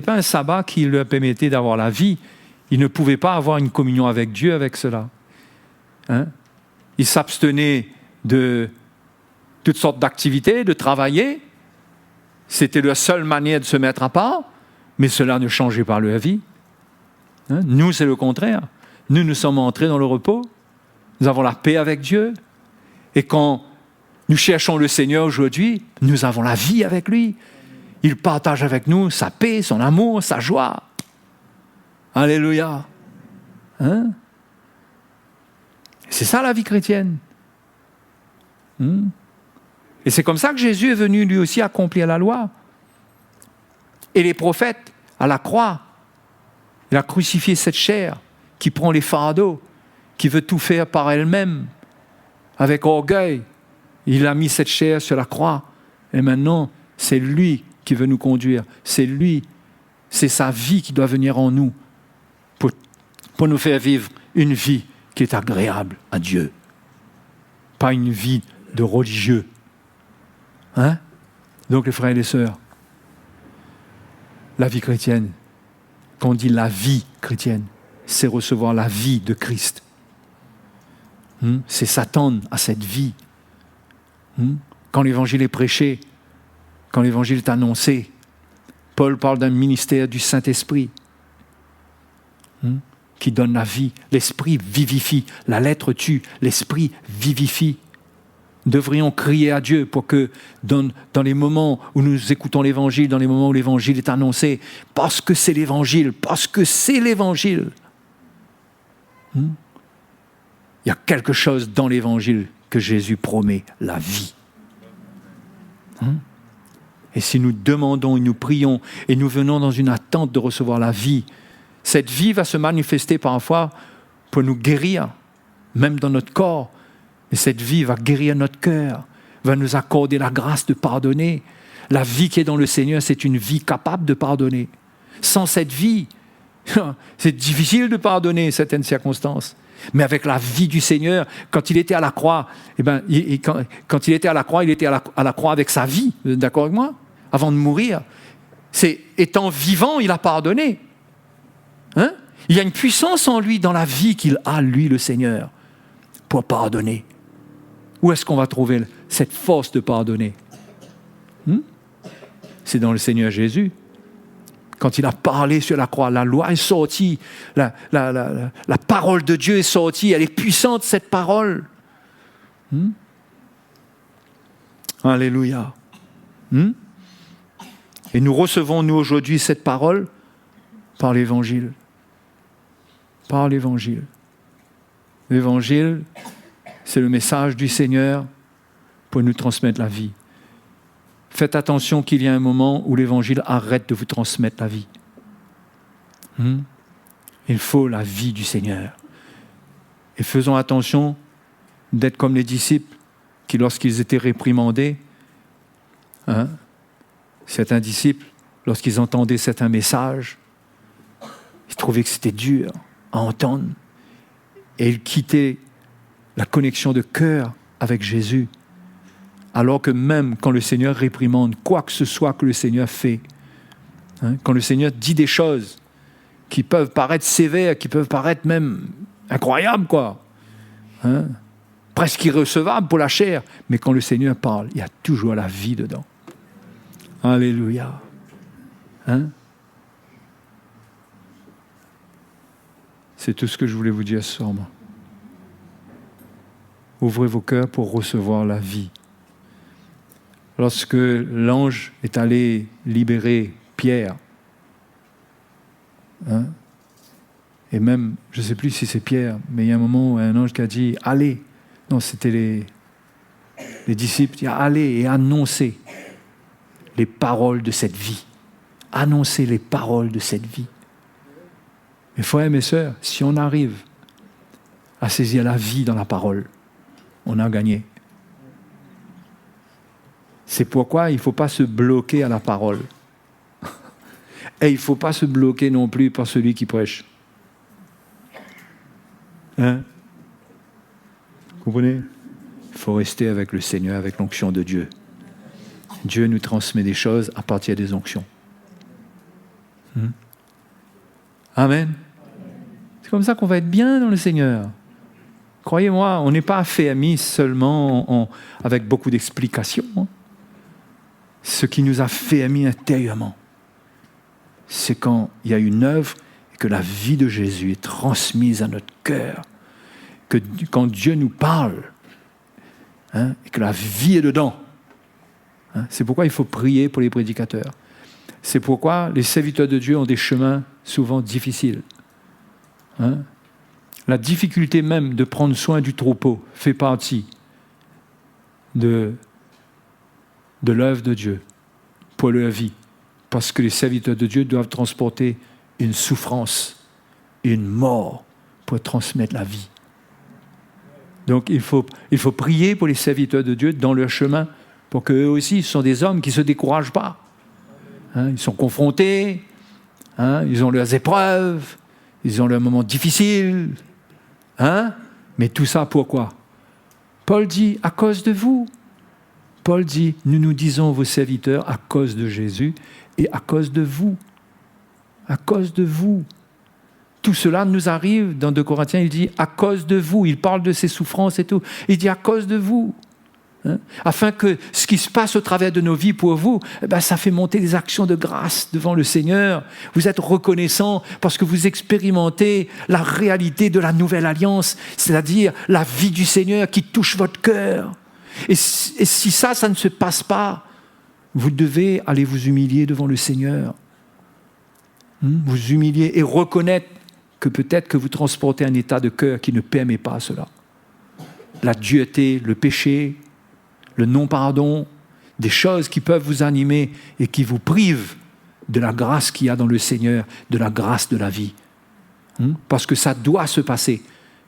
un sabbat qui leur permettait d'avoir la vie. Ils ne pouvaient pas avoir une communion avec Dieu avec cela. Ils s'abstenaient de toutes sortes d'activités, de travailler. C'était leur seule manière de se mettre à part, mais cela ne changeait pas leur vie. Nous, c'est le contraire. Nous sommes entrés dans le repos. Nous avons la paix avec Dieu. Et quand nous cherchons le Seigneur aujourd'hui, nous avons la vie avec lui. Il partage avec nous sa paix, son amour, sa joie. Alléluia. C'est ça la vie chrétienne. Et c'est comme ça que Jésus est venu lui aussi accomplir la loi. Et les prophètes, à la croix, il a crucifié cette chair qui prend les fardeaux, qui veut tout faire par elle-même, avec orgueil. Il a mis cette chair sur la croix. Et maintenant, c'est lui qui veut nous conduire. C'est lui, c'est sa vie qui doit venir en nous pour nous faire vivre une vie qui est agréable à Dieu. Pas une vie de religieux. Donc les frères et les sœurs, la vie chrétienne, quand on dit la vie chrétienne, c'est recevoir la vie de Christ. C'est s'attendre à cette vie. Quand l'évangile est prêché, quand l'évangile est annoncé, Paul parle d'un ministère du Saint-Esprit qui donne la vie. L'Esprit vivifie. La lettre tue, l'Esprit vivifie. Nous devrions crier à Dieu pour que dans les moments où nous écoutons l'Évangile, dans les moments où l'Évangile est annoncé, parce que c'est l'Évangile, il y a quelque chose dans l'Évangile que Jésus promet, la vie. Et si nous demandons et nous prions et nous venons dans une attente de recevoir la vie, cette vie va se manifester parfois pour nous guérir, même dans notre corps. Mais cette vie va guérir notre cœur, va nous accorder la grâce de pardonner. La vie qui est dans le Seigneur, c'est une vie capable de pardonner. Sans cette vie, c'est difficile de pardonner certaines circonstances. Mais avec la vie du Seigneur, quand il était à la croix, quand il était à la croix, il était à la croix avec sa vie. Vous êtes d'accord avec moi? Avant de mourir. C'est étant vivant, il a pardonné. Il y a une puissance en lui, dans la vie qu'il a, lui, le Seigneur, pour pardonner. Où est-ce qu'on va trouver cette force de pardonner? C'est dans le Seigneur Jésus. Quand il a parlé sur la croix, la loi est sortie, la parole de Dieu est sortie, elle est puissante, cette parole. Alléluia. Et nous recevons, nous, aujourd'hui, cette parole par l'Évangile. Par l'Évangile. L'Évangile, c'est le message du Seigneur pour nous transmettre la vie. Faites attention qu'il y a un moment où l'Évangile arrête de vous transmettre la vie. Il faut la vie du Seigneur. Et faisons attention d'être comme les disciples qui, lorsqu'ils étaient réprimandés, certains disciples, lorsqu'ils entendaient certains messages, trouvaient que c'était dur à entendre. Et ils quittaient la connexion de cœur avec Jésus. Alors que même quand le Seigneur réprimande quoi que ce soit que le Seigneur fait, quand le Seigneur dit des choses qui peuvent paraître sévères, qui peuvent paraître même incroyables, quoi, presque irrecevables pour la chair, mais quand le Seigneur parle, il y a toujours la vie dedans. Alléluia. C'est tout ce que je voulais vous dire ce soir, moi. Ouvrez vos cœurs pour recevoir la vie. Lorsque l'ange est allé libérer Pierre, et même, je ne sais plus si c'est Pierre, mais il y a un moment où un ange qui a dit « Allez !» Non, c'était les disciples, il dit « Allez et annoncez les paroles de cette vie. » Annoncez les paroles de cette vie. Mes frères et mes sœurs, si on arrive à saisir la vie dans la parole, on a gagné. C'est pourquoi il ne faut pas se bloquer à la parole. Et il ne faut pas se bloquer non plus par celui qui prêche. Vous comprenez? Il faut rester avec le Seigneur, avec l'onction de Dieu. Dieu nous transmet des choses à partir des onctions. Amen. C'est comme ça qu'on va être bien dans le Seigneur. Croyez-moi, on n'est pas affermi seulement avec beaucoup d'explications. Ce qui nous a affermis intérieurement, c'est quand il y a une œuvre et que la vie de Jésus est transmise à notre cœur, que quand Dieu nous parle, et que la vie est dedans. C'est pourquoi il faut prier pour les prédicateurs. C'est pourquoi les serviteurs de Dieu ont des chemins souvent difficiles. La difficulté même de prendre soin du troupeau fait partie de l'œuvre de Dieu pour leur vie. Parce que les serviteurs de Dieu doivent transporter une souffrance, une mort pour transmettre la vie. Donc il faut prier pour les serviteurs de Dieu dans leur chemin, pour qu'eux aussi, ce sont des hommes qui ne se découragent pas. Ils sont confrontés, ils ont leurs épreuves, ils ont leurs moments difficiles. Mais tout ça pourquoi? Paul dit, à cause de vous. Paul dit, nous disons vos serviteurs à cause de Jésus et à cause de vous. À cause de vous. Tout cela nous arrive dans 2 Corinthiens, il dit, à cause de vous. Il parle de ses souffrances et tout. Il dit, à cause de vous. Afin que ce qui se passe au travers de nos vies pour vous, ça fait monter des actions de grâce devant le Seigneur. Vous êtes reconnaissants parce que vous expérimentez la réalité de la nouvelle alliance, c'est-à-dire la vie du Seigneur qui touche votre cœur. Et si ça ne se passe pas, vous devez aller vous humilier devant le Seigneur. Vous humilier et reconnaître que peut-être que vous transportez un état de cœur qui ne permet pas cela. La dureté, le péché, le non-pardon, des choses qui peuvent vous animer et qui vous privent de la grâce qu'il y a dans le Seigneur, de la grâce de la vie. Parce que ça doit se passer.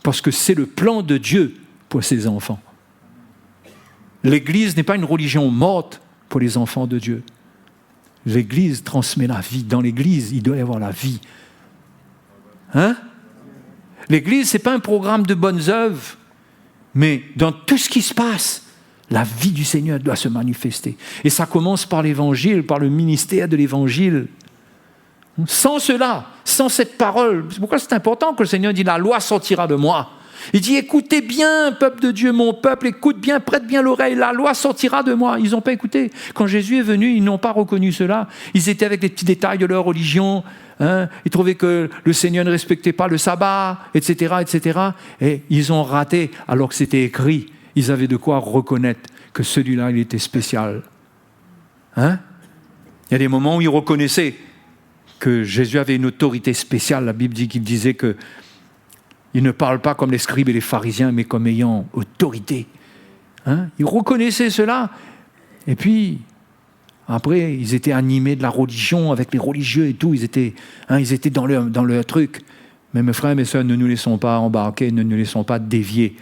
Parce que c'est le plan de Dieu pour ses enfants. L'Église n'est pas une religion morte pour les enfants de Dieu. L'Église transmet la vie. Dans l'Église, il doit y avoir la vie. L'Église, ce n'est pas un programme de bonnes œuvres, mais dans tout ce qui se passe, la vie du Seigneur doit se manifester. Et ça commence par l'Évangile, par le ministère de l'Évangile. Sans cela, sans cette parole, c'est pourquoi c'est important que le Seigneur dit « La loi sortira de moi ». Il dit « Écoutez bien, peuple de Dieu, mon peuple, écoute bien, prête bien l'oreille, la loi sortira de moi. » Ils n'ont pas écouté. Quand Jésus est venu, ils n'ont pas reconnu cela. Ils étaient avec les petits détails de leur religion. Ils trouvaient que le Seigneur ne respectait pas le sabbat, etc., etc. Et ils ont raté, alors que c'était écrit. Ils avaient de quoi reconnaître que celui-là, il était spécial. Il y a des moments où ils reconnaissaient que Jésus avait une autorité spéciale. La Bible dit qu'il disait que il ne parle pas comme les scribes et les pharisiens, mais comme ayant autorité. Ils reconnaissaient cela. Et puis, après, ils étaient animés de la religion avec les religieux et tout. Ils étaient dans leur truc. Mais mes frères et mes sœurs, ne nous laissons pas embarquer, ne nous laissons pas dévier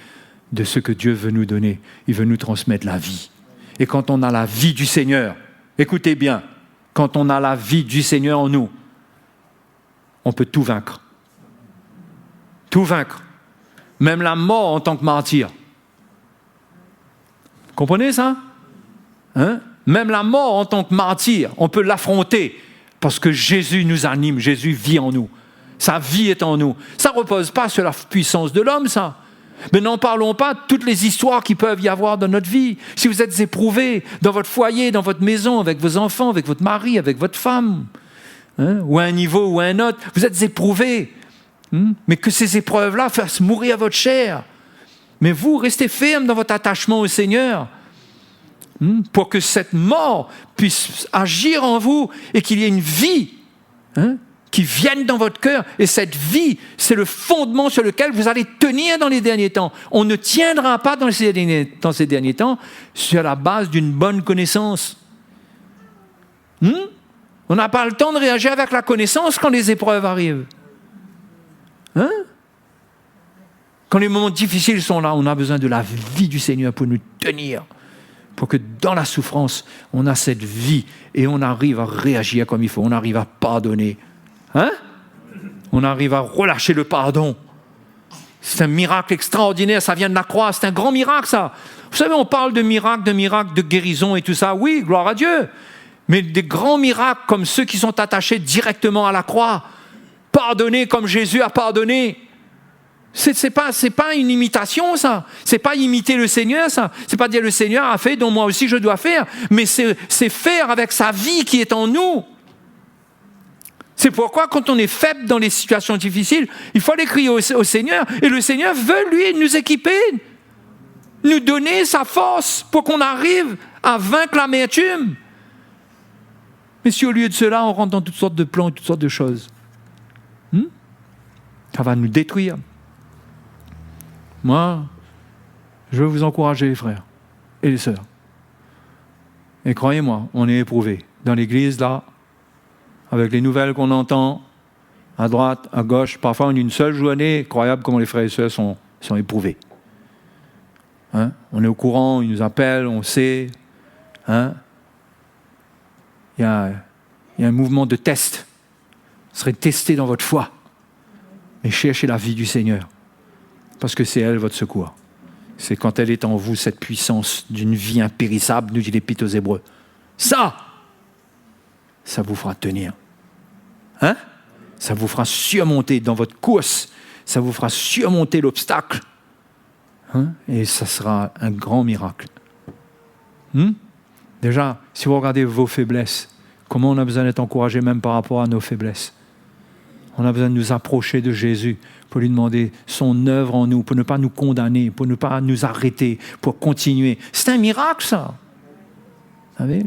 de ce que Dieu veut nous donner. Il veut nous transmettre la vie. Et quand on a la vie du Seigneur, écoutez bien, quand on a la vie du Seigneur en nous, on peut tout vaincre. Tout vaincre. Même la mort en tant que martyr. Vous comprenez ça? Hein? Même la mort en tant que martyr, on peut l'affronter parce que Jésus nous anime, Jésus vit en nous. Sa vie est en nous. Ça ne repose pas sur la puissance de l'homme, ça. Mais n'en parlons pas de toutes les histoires qui peuvent y avoir dans notre vie. Si vous êtes éprouvé dans votre foyer, dans votre maison, avec vos enfants, avec votre mari, avec votre femme, hein, ou à un niveau ou à un autre, vous êtes éprouvé. Mais que ces épreuves-là fassent mourir votre chair. Mais vous, restez ferme dans votre attachement au Seigneur. Pour que cette mort puisse agir en vous et qu'il y ait une vie qui vienne dans votre cœur. Et cette vie, c'est le fondement sur lequel vous allez tenir dans les derniers temps. On ne tiendra pas dans ces derniers temps sur la base d'une bonne connaissance. On n'a pas le temps de réagir avec la connaissance quand les épreuves arrivent. Quand les moments difficiles sont là, on a besoin de la vie du Seigneur pour nous tenir. Pour que dans la souffrance, on a cette vie et on arrive à réagir comme il faut. On arrive à pardonner. On arrive à relâcher le pardon. C'est un miracle extraordinaire, ça vient de la croix. C'est un grand miracle, ça. Vous savez, on parle de miracles, de guérison et tout ça. Oui, gloire à Dieu. Mais des grands miracles comme ceux qui sont attachés directement à la croix. Pardonner comme Jésus a pardonné. C'est pas une imitation, ça. C'est pas imiter le Seigneur, ça. C'est pas dire le Seigneur a fait, donc moi aussi je dois faire. Mais c'est faire avec sa vie qui est en nous. C'est pourquoi quand on est faible dans les situations difficiles, il faut aller crier au Seigneur. Et le Seigneur veut, lui, nous équiper, nous donner sa force pour qu'on arrive à vaincre l'amertume. Mais si au lieu de cela, on rentre dans toutes sortes de plans, toutes sortes de choses, ça va nous détruire. Moi, je veux vous encourager, les frères et les sœurs. Et croyez-moi, on est éprouvés. Dans l'église, là, avec les nouvelles qu'on entend, à droite, à gauche, parfois en une seule journée, incroyable comment les frères et sœurs sont éprouvés. On est au courant, ils nous appellent, on sait. Il y a un mouvement de test. Vous serez testé dans votre foi. Mais cherchez la vie du Seigneur. Parce que c'est elle votre secours. C'est quand elle est en vous, cette puissance d'une vie impérissable, nous dit l'Épître aux Hébreux. Ça vous fera tenir. Ça vous fera surmonter dans votre course. Ça vous fera surmonter l'obstacle. Et ça sera un grand miracle. Déjà, si vous regardez vos faiblesses, comment on a besoin d'être encouragé même par rapport à nos faiblesses. On a besoin de nous approcher de Jésus pour lui demander son œuvre en nous, pour ne pas nous condamner, pour ne pas nous arrêter, pour continuer. C'est un miracle, ça. Vous savez ?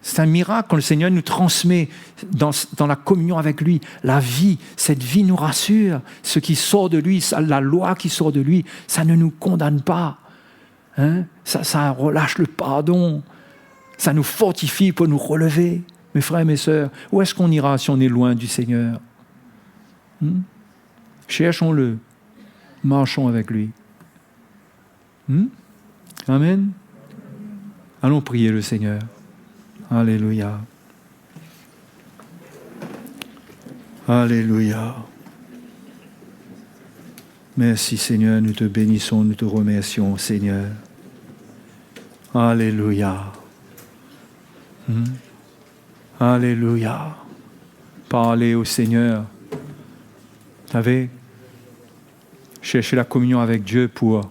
C'est un miracle quand le Seigneur nous transmet dans la communion avec lui la vie. Cette vie nous rassure. Ce qui sort de lui, la loi qui sort de lui, ça ne nous condamne pas. Ça relâche le pardon. Ça nous fortifie pour nous relever. Mes frères et mes sœurs, où est-ce qu'on ira si on est loin du Seigneur ? Cherchons-le. Marchons avec lui. Amen. Allons prier le Seigneur. Alléluia. Alléluia. Merci Seigneur, nous te bénissons, nous te remercions Seigneur. Alléluia. Alléluia. Parlez au Seigneur. Vous savez, cherchez la communion avec Dieu pour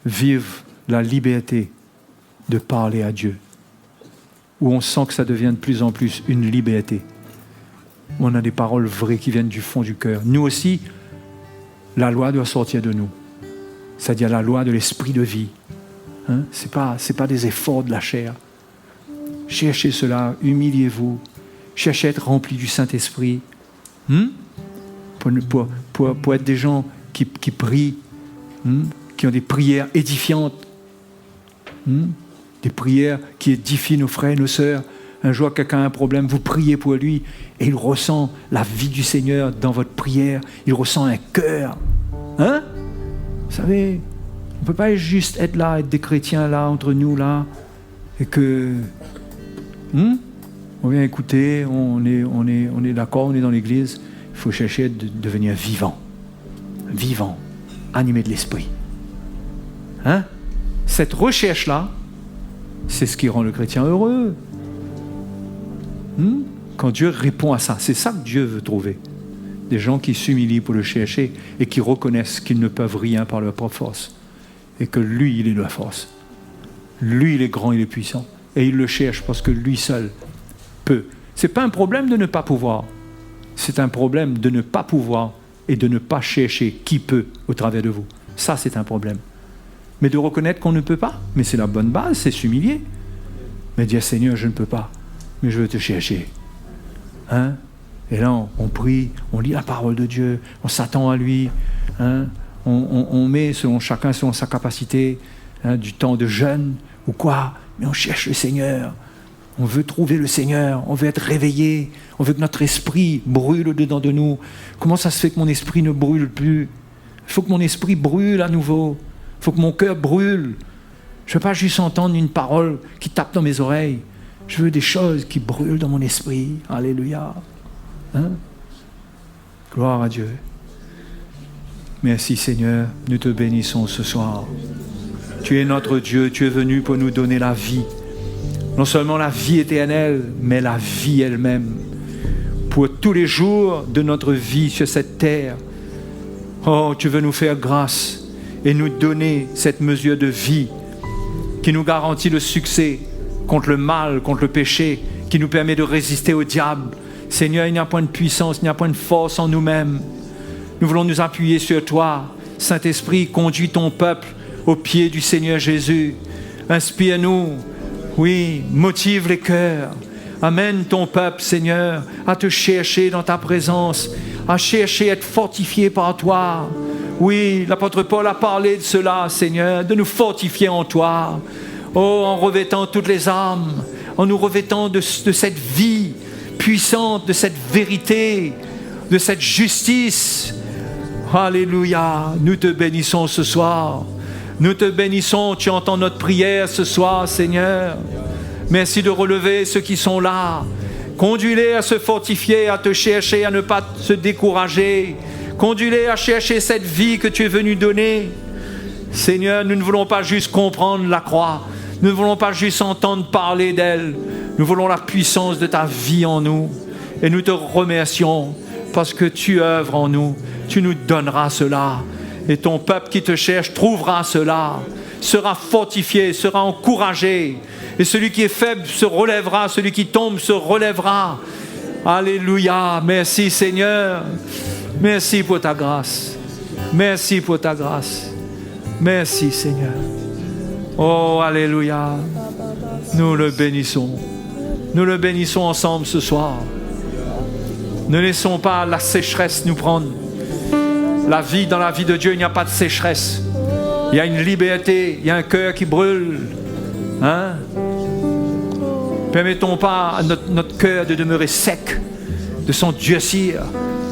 vivre la liberté de parler à Dieu. Où on sent que ça devient de plus en plus une liberté. Où on a des paroles vraies qui viennent du fond du cœur. Nous aussi, la loi doit sortir de nous. C'est-à-dire la loi de l'esprit de vie. C'est pas des efforts de la chair. Cherchez cela, humiliez-vous. Cherchez à être remplis du Saint-Esprit. Pour être des gens qui prient, qui ont des prières édifiantes. Des prières qui édifient nos frères et nos sœurs. Un jour, quelqu'un a un problème, vous priez pour lui et il ressent la vie du Seigneur dans votre prière. Il ressent un cœur. Vous savez, on ne peut pas juste être là, être des chrétiens là, entre nous là, et que... On vient écouter, on est d'accord, on est dans l'église. Il faut chercher de devenir vivant, animé de l'esprit. Hein? Cette recherche-là, c'est ce qui rend le chrétien heureux. Quand Dieu répond à ça, c'est ça que Dieu veut trouver. Des gens qui s'humilient pour le chercher et qui reconnaissent qu'ils ne peuvent rien par leur propre force. Et que lui, il est la force. Lui, il est grand, il est puissant. Et il le cherche parce que lui seul peut. Ce n'est pas un problème de ne pas pouvoir. C'est un problème de ne pas pouvoir et de ne pas chercher qui peut au travers de vous. Ça, c'est un problème. Mais de reconnaître qu'on ne peut pas, mais c'est la bonne base, c'est s'humilier. Mais dire, Seigneur, je ne peux pas, mais je veux te chercher. Hein? Et là, on prie, on lit la parole de Dieu, on s'attend à lui. Hein? On met, chacun selon sa capacité, du temps de jeûne ou quoi, mais on cherche le Seigneur. On veut trouver le Seigneur, on veut être réveillé, on veut que notre esprit brûle au-dedans de nous. Comment ça se fait que mon esprit ne brûle plus? Il faut que mon esprit brûle à nouveau. Il faut que mon cœur brûle. Je ne veux pas juste entendre une parole qui tape dans mes oreilles. Je veux des choses qui brûlent dans mon esprit. Alléluia. Hein? Gloire à Dieu. Merci Seigneur, nous te bénissons ce soir. Tu es notre Dieu, tu es venu pour nous donner la vie. Non seulement la vie éternelle, mais la vie elle-même. Pour tous les jours de notre vie sur cette terre. Oh, tu veux nous faire grâce et nous donner cette mesure de vie qui nous garantit le succès contre le mal, contre le péché, qui nous permet de résister au diable. Seigneur, il n'y a point de puissance, il n'y a point de force en nous-mêmes. Nous voulons nous appuyer sur toi. Saint-Esprit, conduis ton peuple au pied du Seigneur Jésus. Inspire-nous. Oui, motive les cœurs. Amène ton peuple, Seigneur, à te chercher dans ta présence, à chercher à être fortifié par toi. Oui, l'apôtre Paul a parlé de cela, Seigneur, de nous fortifier en toi. Oh, en revêtant toutes les armes, en nous revêtant de cette vie puissante, de cette vérité, de cette justice. Alléluia, nous te bénissons ce soir. Nous te bénissons, tu entends notre prière ce soir, Seigneur. Merci de relever ceux qui sont là. Conduis-les à se fortifier, à te chercher, à ne pas se décourager. Conduis-les à chercher cette vie que tu es venu donner. Seigneur, nous ne voulons pas juste comprendre la croix. Nous ne voulons pas juste entendre parler d'elle. Nous voulons la puissance de ta vie en nous. Et nous te remercions parce que tu œuvres en nous. Tu nous donneras cela. Et ton peuple qui te cherche trouvera cela. Sera fortifié, sera encouragé. Et celui qui est faible se relèvera. Celui qui tombe se relèvera. Alléluia. Merci Seigneur. Merci pour ta grâce. Merci pour ta grâce. Merci Seigneur. Oh, alléluia. Nous le bénissons. Nous le bénissons ensemble ce soir. Ne laissons pas la sécheresse nous prendre. La vie, dans la vie de Dieu, il n'y a pas de sécheresse. Il y a une liberté, il y a un cœur qui brûle. Hein? Permettons pas à notre cœur de demeurer sec, de s'endurcir.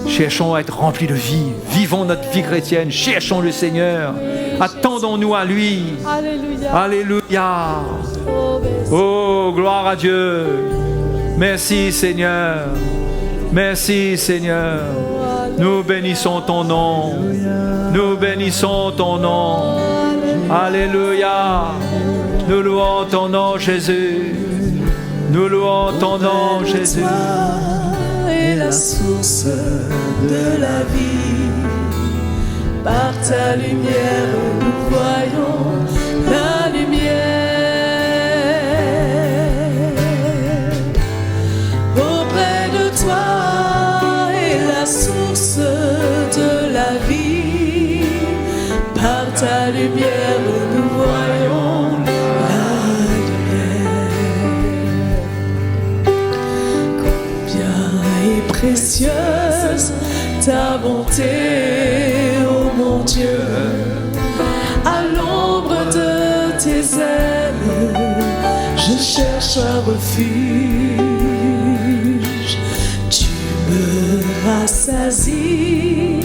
Cherchons à être remplis de vie. Vivons notre vie chrétienne. Cherchons le Seigneur. Attendons-nous à lui. Alléluia. Alléluia. Oh, gloire à Dieu. Merci Seigneur. Merci Seigneur. Nous bénissons ton nom. Nous bénissons ton nom. Alléluia. Nous louons ton nom Jésus. Nous louons ton nom Jésus. Est la source de la vie. Par ta lumière, nous voyons la lumière. Auprès de toi est la source de la vie. Par ta lumière, nous voyons la lumière. Combien est précieuse ta bonté, ô mon Dieu, à l'ombre de tes ailes, je cherche un refuge. Tu me rassasies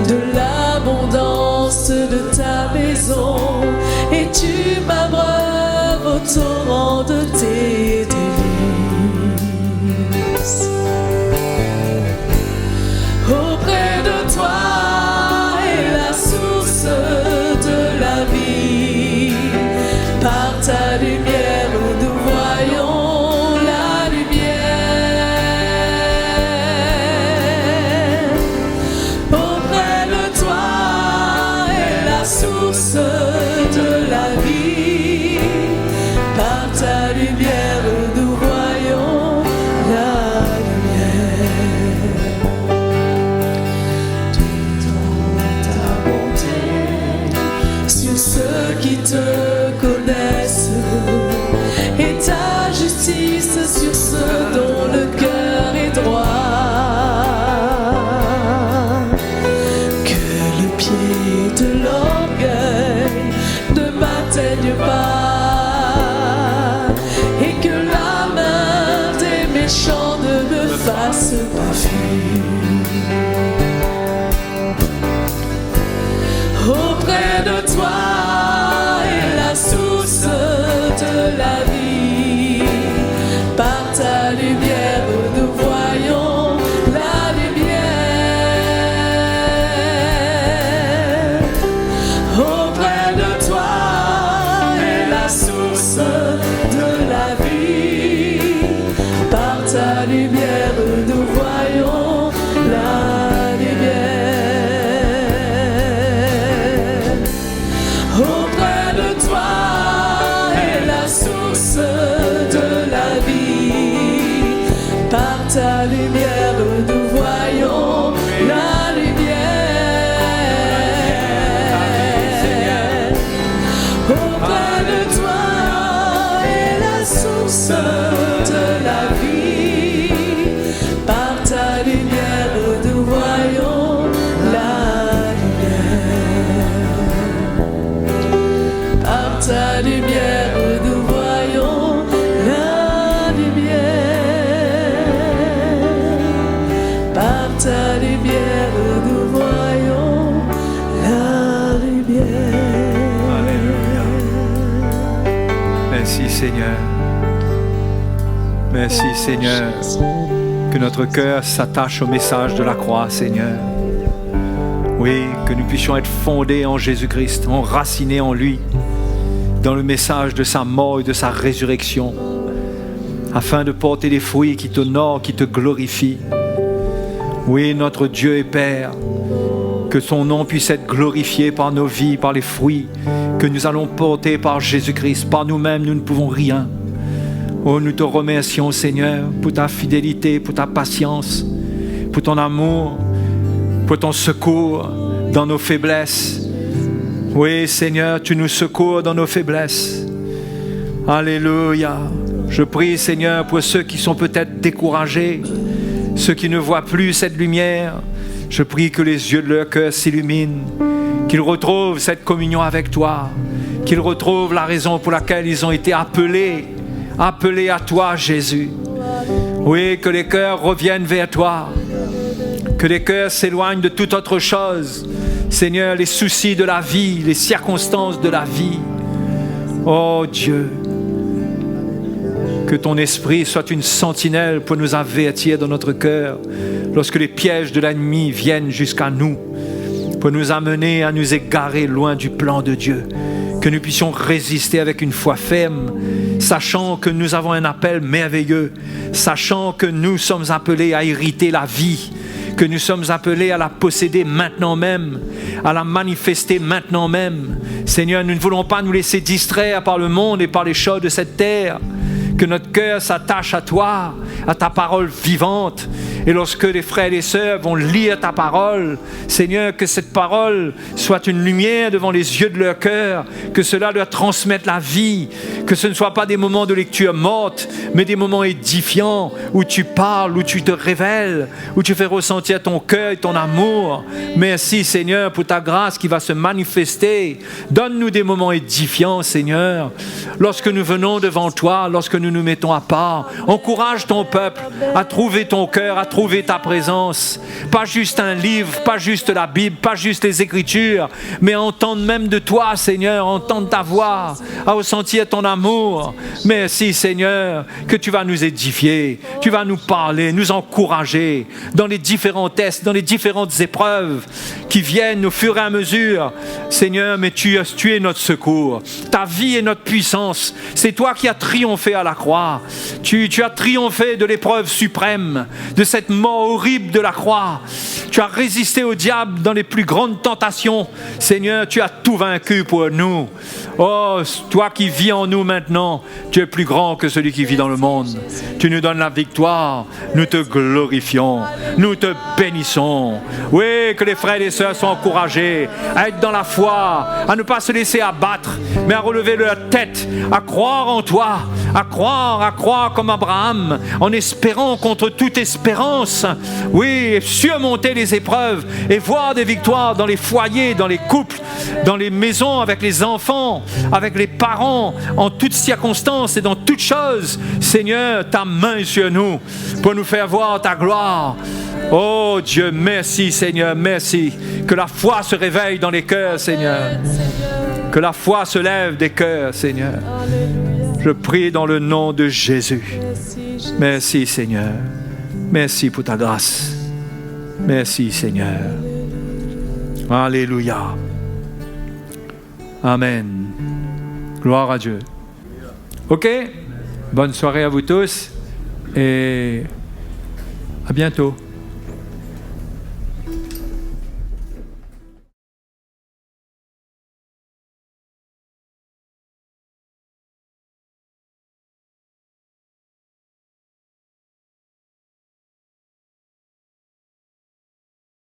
de l'abondance de ta maison et tu m'abreuves au torrent de tes délices. Auprès de toi est la source de la vie. Par ta lumière, nous voyons la lumière. Auprès de toi est la source de la vie. Par ta lumière, nous voyons la lumière. Ta bonté sur ceux qui te connaissent et ta justice sur ceux dont le cœur est droit. Que le pied de l'orgueil ne m'atteigne pas et que la main des méchants ne me fasse pas fuir. Auprès de toi est la source de la vie. Par ta lumière, nous voyons la lumière. Auprès de toi est la source de la vie. Par ta lumière, nous voyons la lumière. Auprès de toi est la source de la vie. Par ta lumière, nous voyons la lumière. Auprès de toi est la source de la vie. Par ta lumière, nous voyons la lumière. Par ta lumière, nous voyons la lumière. Par ta lumière, nous voyons la lumière. Alléluia. Merci Seigneur. Merci Seigneur. Que notre cœur s'attache au message de la croix, Seigneur. Oui, que nous puissions être fondés en Jésus-Christ, enracinés en lui, dans le message de sa mort et de sa résurrection, afin de porter des fruits qui t'honorent, qui te glorifient. Oui, notre Dieu et Père, que son nom puisse être glorifié par nos vies, par les fruits que nous allons porter par Jésus-Christ. Par nous-mêmes, nous ne pouvons rien. Oh, nous te remercions, Seigneur, pour ta fidélité, pour ta patience, pour ton amour, pour ton secours dans nos faiblesses. Oui, Seigneur, tu nous secours dans nos faiblesses. Alléluia. Je prie, Seigneur, pour ceux qui sont peut-être découragés, ceux qui ne voient plus cette lumière. Je prie que les yeux de leur cœur s'illuminent, qu'ils retrouvent cette communion avec toi, qu'ils retrouvent la raison pour laquelle ils ont été appelés à toi, Jésus. Oui, que les cœurs reviennent vers toi, que les cœurs s'éloignent de toute autre chose. Seigneur, les soucis de la vie, les circonstances de la vie. Oh Dieu, que ton esprit soit une sentinelle pour nous avertir dans notre cœur lorsque les pièges de l'ennemi viennent jusqu'à nous, pour nous amener à nous égarer loin du plan de Dieu. Que nous puissions résister avec une foi ferme, sachant que nous avons un appel merveilleux, sachant que nous sommes appelés à hériter la vie, que nous sommes appelés à la posséder maintenant même, à la manifester maintenant même. Seigneur, nous ne voulons pas nous laisser distraire par le monde et par les choses de cette terre. Que notre cœur s'attache à toi, à ta parole vivante. Et lorsque les frères et les sœurs vont lire ta parole, Seigneur, que cette parole soit une lumière devant les yeux de leur cœur, que cela leur transmette la vie, que ce ne soit pas des moments de lecture morte, mais des moments édifiants où tu parles, où tu te révèles, où tu fais ressentir ton cœur et ton amour. Merci, Seigneur, pour ta grâce qui va se manifester. Donne-nous des moments édifiants, Seigneur, lorsque nous venons devant toi, lorsque nous nous mettons à part. Encourage ton peuple à trouver ton cœur, à trouver ta présence. Pas juste un livre, pas juste la Bible, pas juste les Écritures, mais entendre même de toi, Seigneur, entendre ta voix, à ressentir ton amour. Merci, Seigneur, que tu vas nous édifier, tu vas nous parler, nous encourager dans les différents tests, dans les différentes épreuves qui viennent au fur et à mesure. Seigneur, mais tu es notre secours. Ta vie est notre puissance. C'est toi qui as triomphé à la croix. Tu as triomphé de l'épreuve suprême, de cette mort horrible de la croix. Tu as résisté au diable dans les plus grandes tentations. Seigneur, tu as tout vaincu pour nous. Oh, toi qui vis en nous maintenant, tu es plus grand que celui qui vit dans le monde. Tu nous donnes la victoire. Nous te glorifions. Nous te bénissons. Oui, que les frères et les sœurs soient encouragés à être dans la foi, à ne pas se laisser abattre, mais à relever la tête, à croire en toi, à croire comme Abraham, en espérant contre toute espérance. Oui, surmonter les épreuves et voir des victoires dans les foyers, dans les couples, dans les maisons, avec les enfants, avec les parents, en toutes circonstances et dans toutes choses. Seigneur, ta main est sur nous pour nous faire voir ta gloire. Oh Dieu, merci Seigneur, merci. Que la foi se réveille dans les cœurs, Seigneur. Que la foi se lève des cœurs, Seigneur. Je prie dans le nom de Jésus. Merci Seigneur. Merci pour ta grâce. Merci Seigneur. Alléluia. Amen. Gloire à Dieu. Ok? Bonne soirée à vous tous et à bientôt.